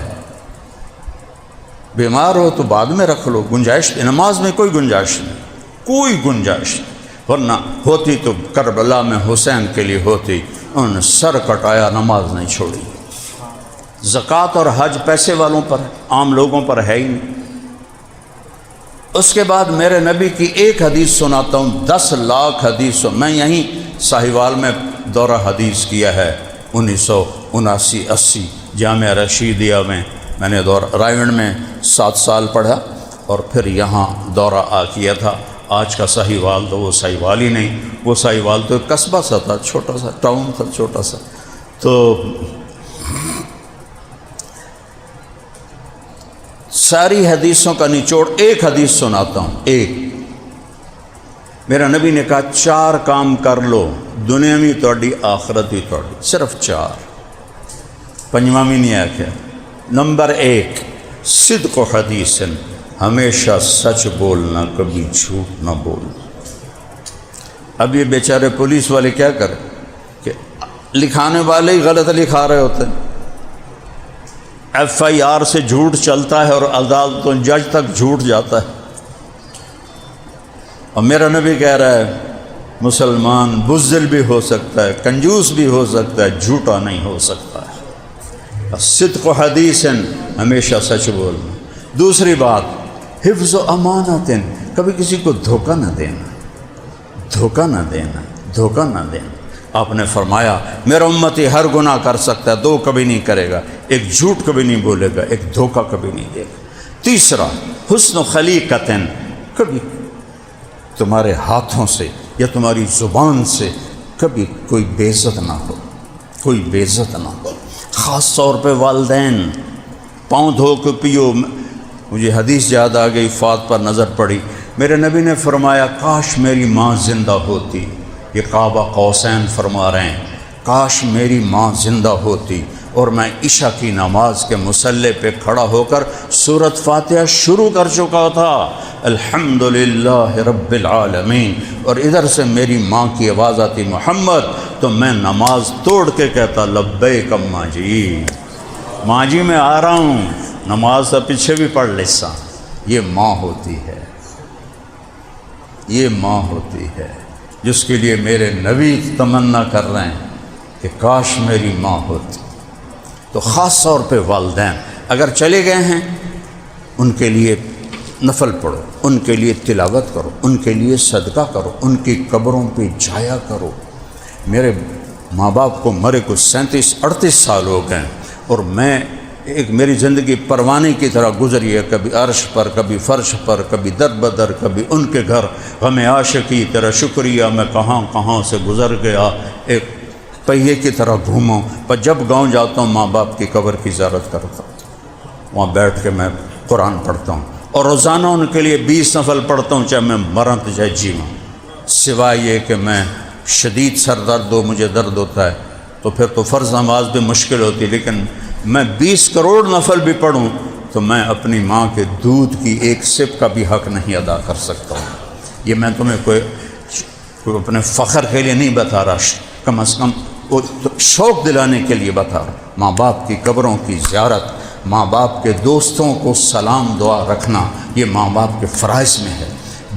بیمار ہو تو بعد میں رکھ لو، گنجائش، نماز میں کوئی گنجائش نہیں۔ کوئی گنجائش نہیں، ورنہ ہوتی تو کربلا میں حسین کے لیے ہوتی، انہوں نے سر کٹایا، نماز نہیں چھوڑی۔ زکوٰۃ اور حج پیسے والوں پر ہے، عام لوگوں پر ہے ہی نہیں۔ اس کے بعد میرے نبی کی ایک حدیث سناتا ہوں، 10 لاکھ حدیث میں یہیں ساہیوال میں دورہ حدیث کیا ہے 1979-80 جامعہ رشیدیہ میں نے رائیونڈ میں 7 سال پڑھا اور پھر یہاں دورہ کیا تھا۔ آج کا ساہیوال تو وہ ساہیوال ہی نہیں، وہ ساہیوال تو ایک قصبہ سا تھا، چھوٹا سا ٹاؤن تھا، چھوٹا سا۔ تو ساری حدیثوں کا نچوڑ ایک حدیث سناتا ہوں۔ ایک، میرا نبی نے کہا 4 کام کر لو، دنیا بھی تہاڈی آخرت بھی تہاڈی، صرف 4، پنجواں بھی نہیں آخیا۔ نمبر 1، صدق و حدیث، ہمیشہ سچ بولنا، کبھی جھوٹ نہ بولنا۔ اب یہ بیچارے پولیس والے کیا کریں کہ لکھانے والے ہی غلط لکھا رہے ہوتے ہیں، FIR سے جھوٹ چلتا ہے اور عدالتوں جج تک جھوٹ جاتا ہے۔ اور میرا نبی کہہ رہا ہے مسلمان بزدل بھی ہو سکتا ہے، کنجوس بھی ہو سکتا ہے، جھوٹا نہیں ہو سکتا ہے۔ صدق و حدیث، ہمیشہ سچ بولنا۔ دوسری بات، حفظ و امانت، کبھی کسی کو دھوکہ نہ دینا، دھوکہ نہ دینا، دھوکہ نہ دینا۔ آپ نے فرمایا میرا امتی ہر گناہ کر سکتا ہے، 2 کبھی نہیں کرے گا، ایک جھوٹ کبھی نہیں بولے گا، ایک دھوکہ کبھی نہیں دے گا۔ تیسرا، حسن و خلیقت، کبھی تمہارے ہاتھوں سے یا تمہاری زبان سے کبھی کوئی بے عزت نہ ہو، کوئی بے عزت نہ ہو۔ خاص طور پہ والدین، پاؤں دھو کے پیو۔ مجھے حدیث یاد آ گئی، فات پر نظر پڑی، میرے نبی نے فرمایا کاش میری ماں زندہ ہوتی۔ یہ قاب قوسین فرما رہے ہیں، کاش میری ماں زندہ ہوتی اور میں عشاء کی نماز کے مصلی پہ کھڑا ہو کر سورۃ فاتحہ شروع کر چکا تھا، الحمدللہ رب العالمین، اور ادھر سے میری ماں کی آواز آتی محمد، تو میں نماز توڑ کے کہتا لبیک اماں جی، ماں جی میں آ رہا ہوں، نماز سے پیچھے بھی پڑھ لیسا۔ یہ ماں ہوتی ہے، یہ ماں ہوتی ہے جس کے لیے میرے نبی تمنا کر رہے ہیں کہ کاش میری ماں ہوتی۔ تو خاص طور پہ والدین اگر چلے گئے ہیں، ان کے لیے نفل پڑھو، ان کے لیے تلاوت کرو، ان کے لیے صدقہ کرو، ان کی قبروں پہ جایا کرو۔ میرے ماں باپ کو مرے کو 37-38 سال ہو گئے، اور میں میری زندگی پروانے کی طرح گزری ہے، کبھی عرش پر، کبھی فرش پر، کبھی در بدر، کبھی ان کے گھر، غم عاشقی تیرا شکریہ میں کہاں کہاں سے گزر گیا، ایک پہیے کی طرح گھوموں۔ پر جب گاؤں جاتا ہوں ماں باپ کی قبر کی زیارت کرتا ہوں، وہاں بیٹھ کے میں قرآن پڑھتا ہوں، اور روزانہ ان کے لیے 20 نفل پڑھتا ہوں، چاہے میں مراں تو چاہے جیواں، سوائے یہ کہ میں شدید سر درد ہو، مجھے درد ہوتا ہے تو پھر تو فرض نماز بھی مشکل ہوتی، لیکن میں 20 کروڑ نفل بھی پڑھوں تو میں اپنی ماں کے دودھ کی ایک سپ کا بھی حق نہیں ادا کر سکتا ہوں۔ یہ میں تمہیں کوئی اپنے فخر کے لیے نہیں بتا رہا، کم از کم شوق دلانے کے لیے بتا رہا ہوں۔ ماں باپ کی قبروں کی زیارت، ماں باپ کے دوستوں کو سلام دعا رکھنا، یہ ماں باپ کے فرائض میں ہے۔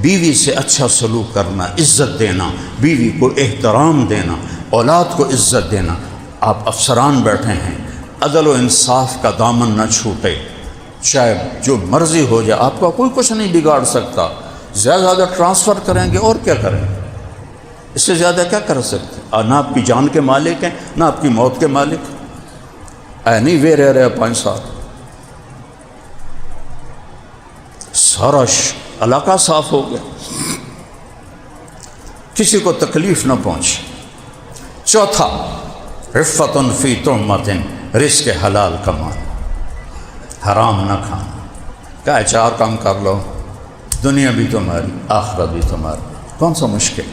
بیوی سے اچھا سلوک کرنا، عزت دینا، بیوی کو احترام دینا، اولاد کو عزت دینا۔ آپ افسران بیٹھے ہیں، عدل و انصاف کا دامن نہ چھوٹے، چاہے جو مرضی ہو جائے، آپ کا کوئی کچھ نہیں بگاڑ سکتا۔ زیادہ زیادہ ٹرانسفر کریں گے اور کیا کریں، اس سے زیادہ کیا کر سکتے؟ نہ آپ کی جان کے مالک ہیں، نہ آپ کی موت کے مالک۔ نہیں وے رہ رہے 5 سال، سارا علاقہ صاف ہو گیا، کسی کو تکلیف نہ پہنچے۔ چوتھا، عفت فی تہمت، رزق حلال کمانا، حرام نہ کھانا۔ کیا 4 کام کر لو، دنیا بھی تمہاری، آخرت بھی تمہاری، کون سا مشکل؟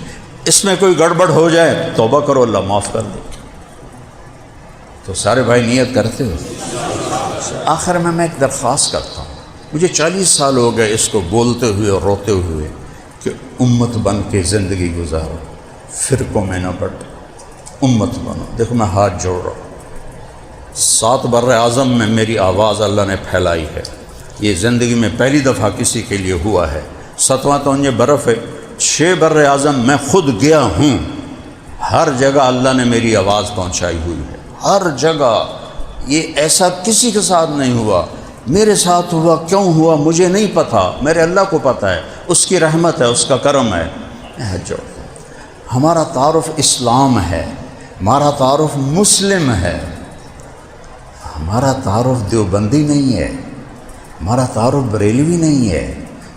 اس میں کوئی گڑبڑ ہو جائے توبہ کرو، اللہ معاف کر دے۔ تو سارے بھائی نیت کرتے ہو؟ آخر میں ایک درخواست کرتا ہوں، مجھے 40 سال ہو گئے اس کو بولتے ہوئے اور روتے ہوئے کہ امت بن کے زندگی گزارو، فرقوں میں نہ بٹ، امت بنو۔ دیکھو میں ہاتھ جوڑ رہا ہوں، 7 بر اعظم میں میری آواز اللہ نے پھیلائی ہے، یہ زندگی میں پہلی دفعہ کسی کے لیے ہوا ہے۔ 7واں تو انجے برف ہے، 6 بر اعظم میں خود گیا ہوں، ہر جگہ اللہ نے میری آواز پہنچائی ہوئی ہے، ہر جگہ۔ یہ ایسا کسی کے ساتھ نہیں ہوا، میرے ساتھ ہوا۔ کیوں ہوا مجھے نہیں پتہ، میرے اللہ کو پتہ ہے، اس کی رحمت ہے، اس کا کرم ہے۔ جو ہمارا تعارف اسلام ہے، ہمارا تعارف مسلم ہے، ہمارا تعارف دیوبندی نہیں ہے، ہمارا تعارف بریلوی نہیں ہے،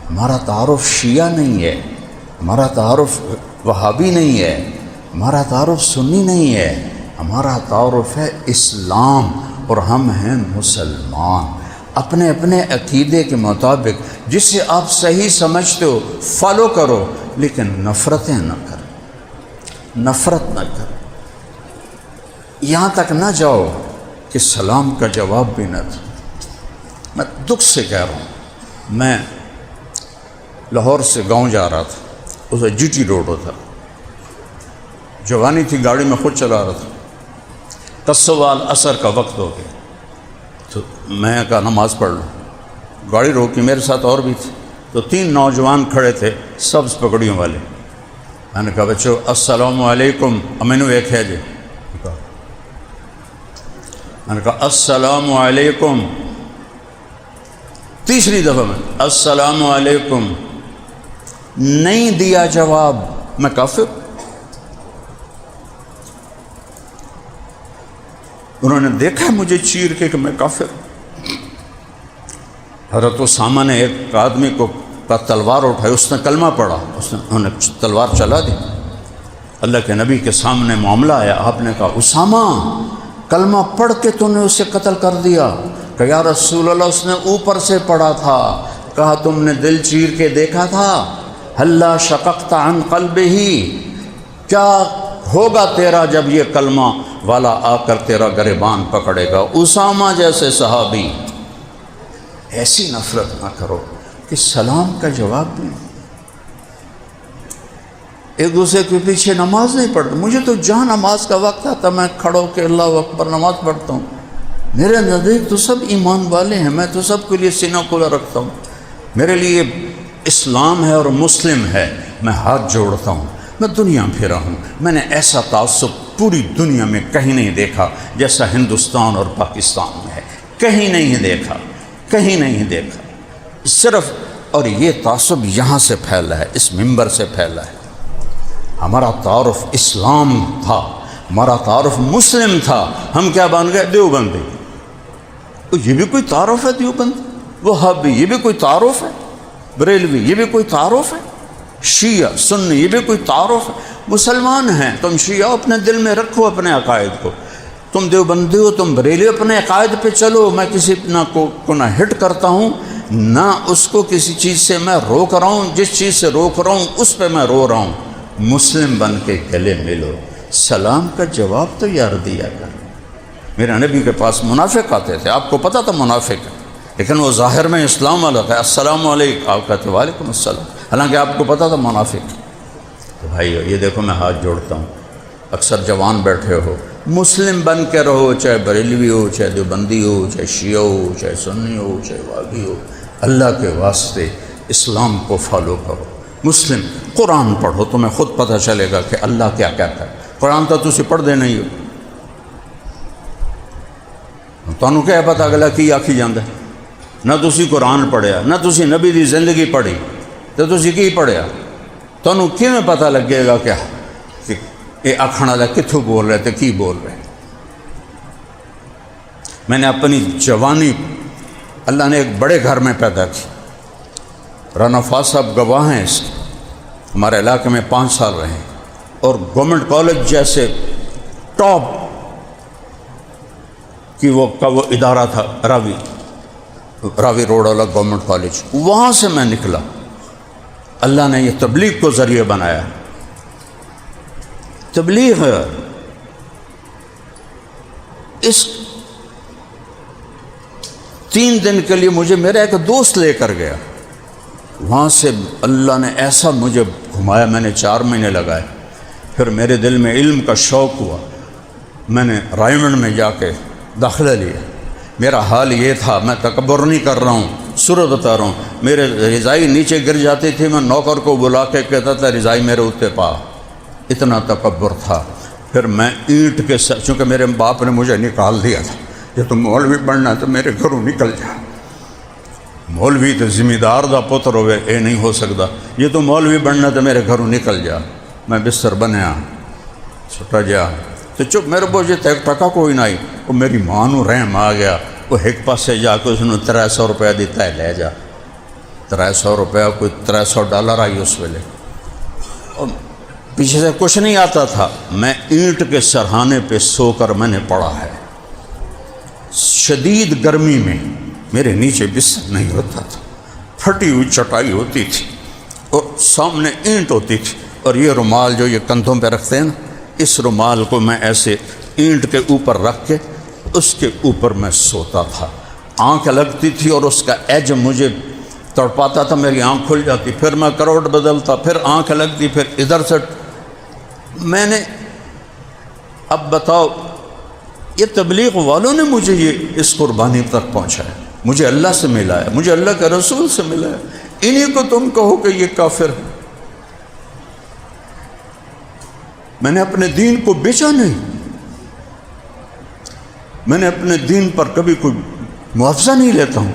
ہمارا تعارف شیعہ نہیں ہے، ہمارا تعارف وہابی نہیں ہے، ہمارا تعارف سنی نہیں ہے، ہمارا تعارف ہے اسلام، اور ہم ہیں مسلمان۔ اپنے اپنے عقیدے کے مطابق جسے آپ صحیح سمجھتے ہو فالو کرو، لیکن نفرتیں نہ کرو، نفرت نہ کرو۔ یہاں تک نہ جاؤ کہ سلام کا جواب بھی نہ دو۔ میں دکھ سے کہہ رہا ہوں، میں لاہور سے گاؤں جا رہا تھا، اسے جی ٹی روڈ ہوتا، جوانی تھی، گاڑی میں خود چلا رہا تھا، کسوال عصر کا وقت ہو گیا، تو میں کہا نماز پڑھ لوں، گاڑی روکی، میرے ساتھ اور بھی تھے، تو 3 نوجوان کھڑے تھے سبز پگڑیوں والے۔ میں نے کہا بچو السلام علیکم، امینو ایک ہے جی، میں نے کہا السلام علیکم، تیسری دفعہ میں السلام علیکم، نہیں دیا جواب، میں کافر۔ انہوں نے دیکھا مجھے چیر کے کہ میں کافر۔ حضرت اسامہ نے ایک آدمی کو تلوار اٹھائی، اس نے کلمہ پڑھا، انہوں نے تلوار چلا دی۔ اللہ کے نبی کے سامنے معاملہ آیا، آپ نے کہا اسامہ کلمہ پڑھ کے تو نے اسے قتل کر دیا؟ کہ یا رسول اللہ اس نے اوپر سے پڑھا تھا۔ کہا تم نے دل چیر کے دیکھا تھا؟ ہلا شققت عن قلبہ، کیا ہوگا تیرا جب یہ کلمہ والا آ کر تیرا گریبان پکڑے گا؟ اسامہ جیسے صحابی۔ ایسی نفرت نہ کرو کہ سلام کا جواب بھی نہیں، ایک دوسرے کے پیچھے نماز نہیں پڑھتے۔ مجھے تو جہاں نماز کا وقت آتا میں کھڑا ہو کے اللہ اکبر نماز پڑھتا ہوں۔ میرے نزدیک تو سب ایمان والے ہیں، میں تو سب کے لیے سینہ کھلا رکھتا ہوں۔ میرے لیے اسلام ہے اور مسلم ہے، میں ہاتھ جوڑتا ہوں۔ میں دنیا پھرا ہوں، میں نے ایسا تعصب پوری دنیا میں کہیں نہیں دیکھا جیسا ہندوستان اور پاکستان میں ہے، کہیں نہیں دیکھا، کہیں نہیں دیکھا۔ صرف اور یہ تعصب یہاں سے پھیلا ہے، اس منبر سے پھیلا ہے۔ ہمارا تعارف اسلام تھا، ہمارا تعارف مسلم تھا، ہم کیا بن گئے؟ دیوبندی۔ یہ بھی کوئی تعارف ہے؟ دیوبندی، وہابی، یہ بھی کوئی تعارف ہے؟ بریلوی، یہ بھی کوئی تعارف ہے؟ شیعہ، سنی، یہ بھی کوئی تعارف ہے؟ مسلمان ہیں، تم شیعہ اپنے دل میں رکھو اپنے عقائد کو، تم دیوبندی ہو، تم بریلی، اپنے عقائد پہ چلو۔ میں کسی کو نہ ہٹ کرتا ہوں، نہ اس کو کسی چیز سے میں روک رہا ہوں، جس چیز سے روک رہا ہوں اس پہ میں رو رہا ہوں۔ مسلم بن کے گلے ملو، سلام کا جواب تو یار دیا کر۔ میرے نبی کے پاس منافق آتے تھے، آپ کو پتہ تھا منافق ہے، لیکن وہ ظاہر میں اسلام والا تھا، السلام علیکم، آپ کہتے وعلیکم السلام، حالانکہ آپ کو پتہ تھا منافق۔ تو بھائیو یہ دیکھو میں ہاتھ جوڑتا ہوں، اکثر جوان بیٹھے ہو، مسلم بن کے رہو، چاہے بریلوی ہو، چاہے دیوبندی ہو، چاہے شیعہ ہو، چاہے سنی ہو، چاہے وہابی ہو، اللہ کے واسطے اسلام کو فالو کرو۔ مسلم قرآن پڑھو، تمہیں خود پتہ چلے گا کہ اللہ کیا کہتا ہے۔ قرآن تو تسی پڑھ دے نہیں ہو، تانوں کیا پتہ اگلا کی آکھی جاندہ ہے؟ نہ تسی قرآن پڑھیا، نہ تسی نبی دی زندگی پڑھی، تو تسی کی پڑھیا؟ تانوں کیویں پتہ لگے گا کہ یہ آکھن والا کتھوں بول رہے تھے، کی بول رہے؟ میں نے اپنی جوانی اللہ نے ایک بڑے گھر میں پیدا کی، رانا فاضل صاحب گواہ ہیں اس کے، ہمارے علاقے میں 5 سال رہے، اور گورنمنٹ کالج جیسے ٹاپ کی وہ ادارہ تھا، راوی روڈ والا گورنمنٹ کالج، وہاں سے میں نکلا۔ اللہ نے یہ تبلیغ کو ذریعہ بنایا، تبلیغ ہے۔ اس 3 دن کے لیے مجھے میرا ایک دوست لے کر گیا، وہاں سے اللہ نے ایسا مجھے گھمایا، میں نے 4 مہینے لگائے۔ پھر میرے دل میں علم کا شوق ہوا، میں نے رائمنڈ میں جا کے داخلہ لیا۔ میرا حال یہ تھا، میں تکبر نہیں کر رہا ہوں، صورت بتا رہا ہوں، میرے رضائی نیچے گر جاتی تھی، میں نوکر کو بلا کے کہتا تھا رضائی میرے اوتے پا، اتنا تکبر تھا۔ پھر میں اینٹ کے ساتھ، چونکہ میرے باپ نے مجھے نکال دیا تھا، یہ تو مولوی بننا تو میرے گھروں نکل جا، مولوی تو ذمہ دار دا پتر ہوئے، اے نہیں ہو سکتا، یہ تو مولوی بننا تو میرے گھروں نکل جا۔ میں بستر بنیا، چھٹا جا تو چپ، میرے کو یہ ٹکا کوئی نہ آئی، وہ میری ماں نو رحم آ گیا، وہ ایک پاسے جا کے اس نے 300 روپیہ دیتا ہے، لے جا 300 روپیہ، کوئی $300 آئی اس ویلے، اور پیچھے سے کچھ نہیں آتا تھا۔ میں اینٹ کے سرہانے پہ سو کر میں نے پڑھا ہے، شدید گرمی میں میرے نیچے بستر نہیں ہوتا تھا، پھٹی ہوئی چٹائی ہوتی تھی اور سامنے اینٹ ہوتی تھی، اور یہ رومال جو یہ کندھوں پہ رکھتے ہیں نا، اس رومال کو میں ایسے اینٹ کے اوپر رکھ کے اس کے اوپر میں سوتا تھا۔ آنکھ لگتی تھی اور اس کا ایج مجھے تڑپاتا تھا، میری آنکھ کھل جاتی، پھر میں کروٹ بدلتا، پھر آنکھ لگتی، پھر ادھر سے۔ میں نے، اب بتاؤ، یہ تبلیغ والوں نے مجھے یہ اس قربانی تک پہنچایا، مجھے اللہ سے ملا ہے، مجھے اللہ کے رسول سے ملا ہے، انہی کو تم کہو کہ یہ کافر ہے۔ میں نے اپنے دین کو بیچا نہیں، میں نے اپنے دین پر کبھی کوئی معاوضہ نہیں لیتا ہوں،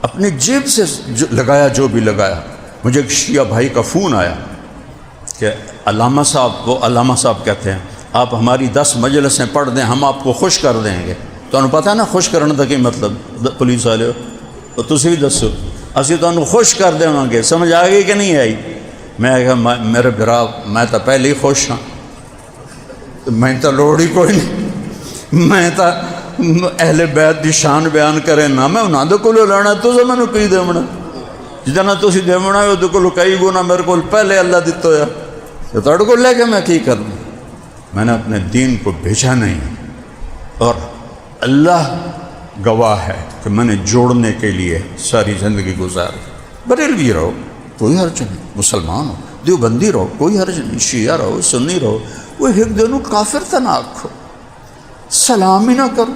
اپنے جیب سے لگایا جو بھی لگایا۔ مجھے ایک شیعہ بھائی کا فون آیا کہ علامہ صاحب، وہ علامہ صاحب کہتے ہیں، آپ ہماری 10 مجلسیں پڑھ دیں، ہم آپ کو خوش کر دیں گے۔ تو انہوں پتہ نا خوش کرنے کا کی مطلب، پولیس والے ہو تو تسی دسو، اسی تو انہوں خوش کر دیں گے، سمجھ آ گئی کہ نہیں آئی؟ میں کہا میرے برا، میں تو پہلے ہی خوش ہاں، میں تو لوڑ ہی کوئی نہیں، میں تو اہل بیت دی شان بیان کرے نہ، میں انہاں دے کولوں لینا، تساں مینوں کی دیونا، جتنا تسی دیونا ہے وہ کولوں کئی گنا میرے کو پہلے اللہ دتا ہوا، تو تہاڈے کول لے کے میں کی کروں؟ میں نے اپنے دین کو بھیجا نہیں، اور اللہ گواہ ہے کہ میں نے جوڑنے کے لیے ساری زندگی گزاری۔ بریلوی رہو کوئی حرج نہیں، مسلمان ہو، دیوبندی رہو کوئی حرج نہیں، شیعہ رہو، سنی رہو، وہ ایک دنوں کافر تھا نہ آکھو، سلام ہی نہ کرو،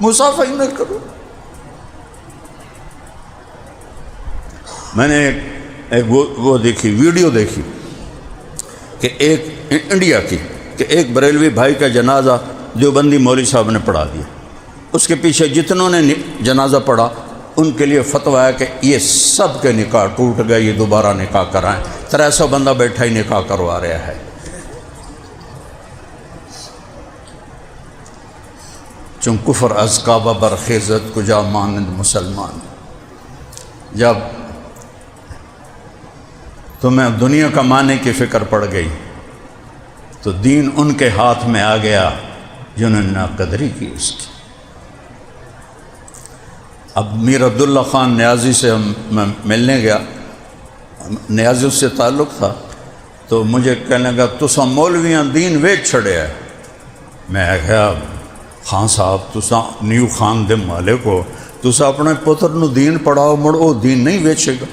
مصافحہ ہی نہ کرو۔ میں نے ایک وہ دیکھی، ویڈیو دیکھی کہ ایک انڈیا کی، کہ ایک بریلوی بھائی کا جنازہ دیوبندی مولوی صاحب نے پڑھا دیا، اس کے پیچھے جتنوں نے جنازہ پڑھا ان کے لیے فتویٰ ہے کہ یہ سب کے نکاح ٹوٹ گئے، یہ دوبارہ نکاح کرائیں۔ 300 بندہ بیٹھا ہی نکاح کروا رہا ہے۔ چون کفر از کعبہ برخیزت کجا مانند مسلمان۔ جب تمہیں دنیا کمانے کی فکر پڑ گئی تو دین ان کے ہاتھ میں آ گیا جنہوں نے ناقدری کی اس کی۔ اب میر عبداللہ خان نیازی سے میں ملنے گیا، نیازی سے تعلق تھا، تو مجھے کہنے لگا تسا مولویاں دین ویچ چھڑے ہے۔ میں کہا خان صاحب تسا نیو خان دے مالک ہو، تسا اپنے پتر نو دین پڑھاؤ، مڑ وہ دین نہیں ویچے گا؟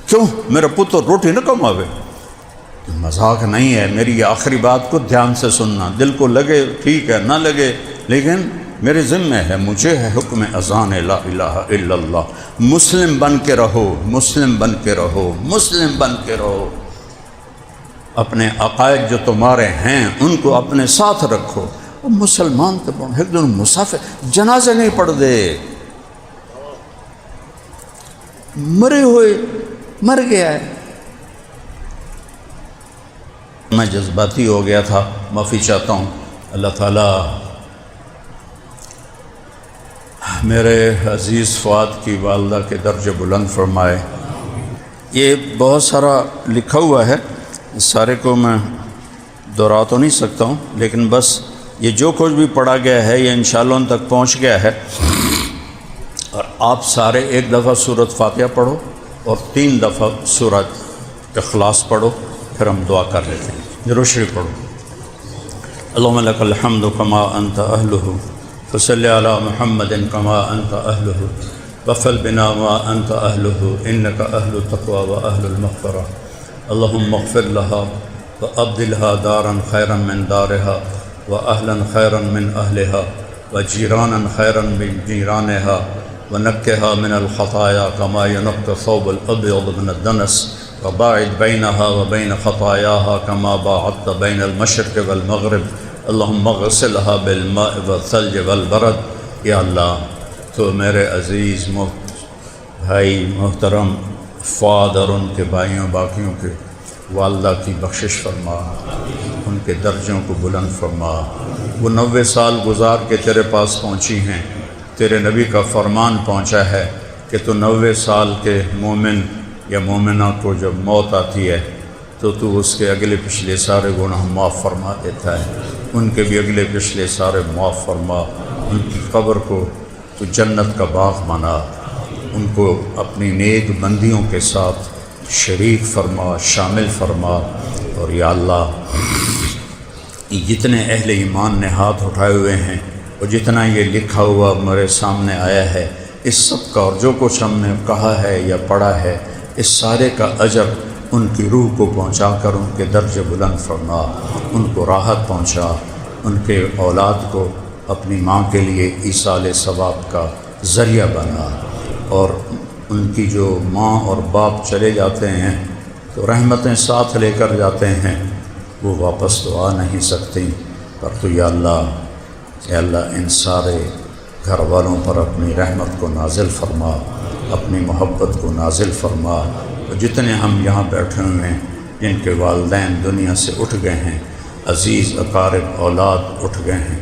کیوں؟ میرا پتر روٹی نہ کماوے؟ مذاق نہیں ہے، میری یہ آخری بات کو دھیان سے سننا، دل کو لگے ٹھیک ہے، نہ لگے، لیکن میرے ذمہ ہے، مجھے ہے حکم اذان لا الہ الا اللہ۔ مسلم بن کے رہو، مسلم بن کے رہو، مسلم بن کے رہو، اپنے عقائد جو تمہارے ہیں ان کو اپنے ساتھ رکھو۔ مسلمان تو بڑھ ایک دن مسافر جنازے نہیں پڑھ دے، مرے ہوئے مر گیا ہے۔ میں جذباتی ہو گیا تھا، معافی چاہتا ہوں۔ اللہ تعالیٰ میرے عزیز فؤاد کی والدہ کے درجہ بلند فرمائے۔ یہ بہت سارا لکھا ہوا ہے، سارے کو میں دہرا تو نہیں سکتا ہوں، لیکن بس یہ جو کچھ بھی پڑھا گیا ہے یہ انشاءاللہ ان تک پہنچ گیا ہے۔ اور آپ سارے ایک دفعہ سورۃ فاتحہ پڑھو اور 3 دفعہ سورۃ اخلاص پڑھو، پھر ہم دعا کر لیتے ہیں۔ ضرور شریف پڑھو۔ اللہم لک الحمد کما انت اہلہ فصلی علی محمد کما انت اہلہ وفل بنا ما انت اہلہ انک اہل التقوی و اہل المغفرہ۔ اللہم اغفر لها وابدلها دارا خیرا من دارها واہلا خیرا من اہلها وجیرانا خیرا من جیرانها ونقها من الخطايا كما ينقى الثوب الأبيض من الدنس وباعد بينها وبين خطاياها كما باعدت بين المشرق والمغرب اللهم اغسلها بالماء والثلج والبرد۔ یا اللہ تو میرے عزیز بھائی محترم فؤاد اور ان کے بھائیوں باقیوں کے والدہ کی بخشش فرما، ان کے درجوں کو بلند فرما۔ وہ 90 سال گزار کے تیرے پاس پہنچی ہیں، تیرے نبی کا فرمان پہنچا ہے کہ تو 90 سال کے مومن یا مومنہ کو جب موت آتی ہے تو اس کے اگلے پچھلے سارے گناہ معاف فرما دیتا ہے، ان کے بھی اگلے پچھلے سارے معاف فرما، ان کی قبر کو تو جنت کا باغ بنا، ان کو اپنی نیک بندیوں کے ساتھ شریک فرما، شامل فرما۔ اور یا اللہ جتنے اہل ایمان نے ہاتھ اٹھائے ہوئے ہیں اور جتنا یہ لکھا ہوا میرے سامنے آیا ہے، اس سب کا اور جو کچھ ہم نے کہا ہے یا پڑھا ہے، اس سارے کا اجر ان کی روح کو پہنچا کر ان کے درجے بلند فرما، ان کو راحت پہنچا، ان کے اولاد کو اپنی ماں کے لیے ایصال ثواب کا ذریعہ بنا۔ اور ان کی جو ماں اور باپ چلے جاتے ہیں تو رحمتیں ساتھ لے کر جاتے ہیں، وہ واپس تو آ نہیں سکتی، پر تو یا اللہ ان سارے گھر والوں پر اپنی رحمت کو نازل فرما، اپنی محبت کو نازل فرما۔ اور جتنے ہم یہاں بیٹھے ہوئے ہیں جن کے والدین دنیا سے اٹھ گئے ہیں، عزیز اقارب اولاد اٹھ گئے ہیں،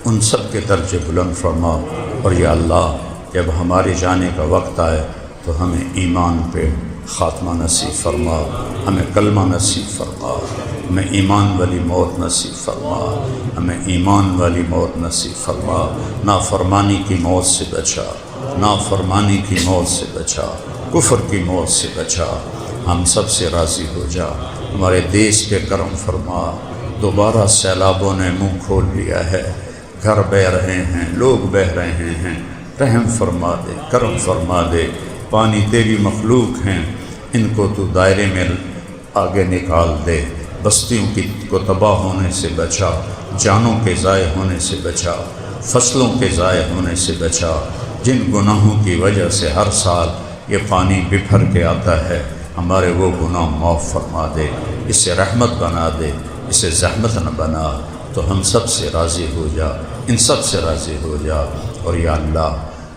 ان سب کے درجے بلند فرما۔ اور یا اللہ جب ہمارے جانے کا وقت آئے تو ہمیں ایمان پہ خاتمہ نصیب فرما، ہمیں کلمہ نصیب فرما، ہمیں ایمان والی موت نصیب فرما، ہمیں ایمان والی موت نصیب فرما، نافرمانی کی موت سے بچا، نافرمانی کی موت سے بچا، کفر کی موت سے بچا، ہم سب سے راضی ہو جا، ہمارے دیش پہ کرم فرما۔ دوبارہ سیلابوں نے منہ کھول لیا ہے، گھر بہہ رہے ہیں، لوگ بہہ رہے ہیں، رحم فرما دے، کرم فرما دے۔ پانی تیری مخلوق ہیں، ان کو تو دائرے میں آگے نکال دے، بستیوں کو تباہ ہونے سے بچا، جانوں کے ضائع ہونے سے بچا، فصلوں کے ضائع ہونے سے بچا۔ جن گناہوں کی وجہ سے ہر سال یہ پانی بکھر کے آتا ہے، ہمارے وہ گناہ معاف فرما دے، اسے رحمت بنا دے، اسے زحمت نہ بنا، تو ہم سب سے راضی ہو جا، ان سب سے راضی ہو جا۔ اور یا اللہ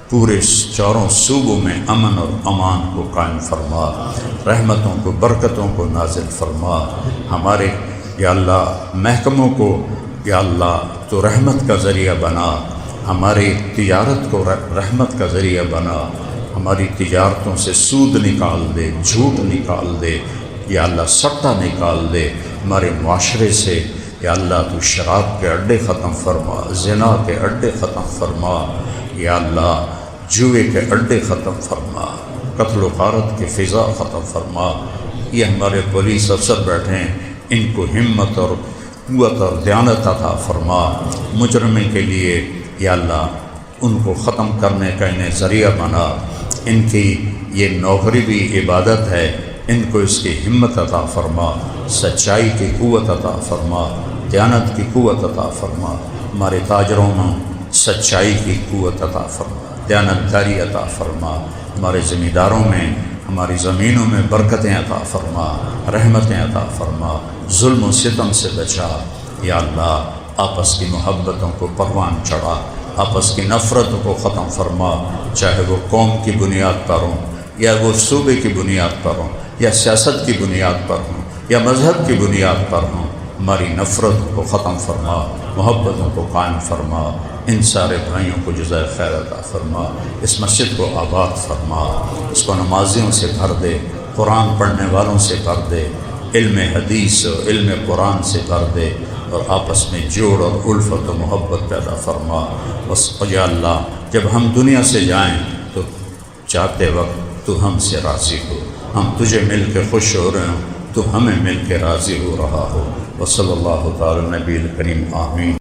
پورے چاروں صوبوں میں امن اور امان کو قائم فرما، رحمتوں کو برکتوں کو نازل فرما، ہمارے یا اللہ محکموں کو یا اللہ تو رحمت کا ذریعہ بنا، ہماری تجارت کو رحمت کا ذریعہ بنا، ہماری تجارتوں سے سود نکال دے، جھوٹ نکال دے، یا اللہ سٹا نکال دے، ہمارے معاشرے سے یا اللہ تو شراب کے اڈے ختم فرما، زنا کے اڈے ختم فرما، یا اللہ جوئے کے اڈے ختم فرما، قتل و غارت کی فضا ختم فرما۔ یہ ہمارے پولیس افسر بیٹھے ہیں، ان کو ہمت اور قوت اور دیانت عطا فرما، مجرمے کے لیے یا اللہ ان کو ختم کرنے کا انہیں ذریعہ بنا، ان کی یہ نوکری بھی عبادت ہے، ان کو اس کی ہمت عطا فرما، سچائی کی قوت عطا فرما، دیانت کی قوت عطا فرما، ہمارے تاجروں میں سچائی کی قوت عطا فرما، دیانتداری عطا فرما، ہمارے زمینداروں میں، ہماری زمینوں میں برکتیں عطا فرما، رحمتیں عطا فرما، ظلم و ستم سے بچا۔ یا اللہ آپس کی محبتوں کو پروان چڑھا، آپس کی نفرتوں کو ختم فرما، چاہے وہ قوم کی بنیاد پر ہوں یا وہ صوبے کی بنیاد پر ہوں یا سیاست کی بنیاد پر ہوں یا مذہب کی بنیاد پر ہوں، ہماری نفرتوں کو ختم فرما، محبتوں کو قائم فرما، ان سارے بھائیوں کو جزائے خیر عطا فرما، اس مسجد کو آباد فرما، اس کو نمازیوں سے بھر دے، قرآن پڑھنے والوں سے بھر دے، علم حدیث و علم قرآن سے بھر دے، اور آپس میں جوڑ اور الفت و محبت پیدا فرما۔ بس یا اللہ جب ہم دنیا سے جائیں تو چاہتے وقت تو ہم سے راضی ہو، ہم تجھے مل کے خوش ہو رہے ہوں، تو ہمیں مل کے راضی ہو رہا ہو۔ وصلی اللہ تعالی نبی الکریم آمین۔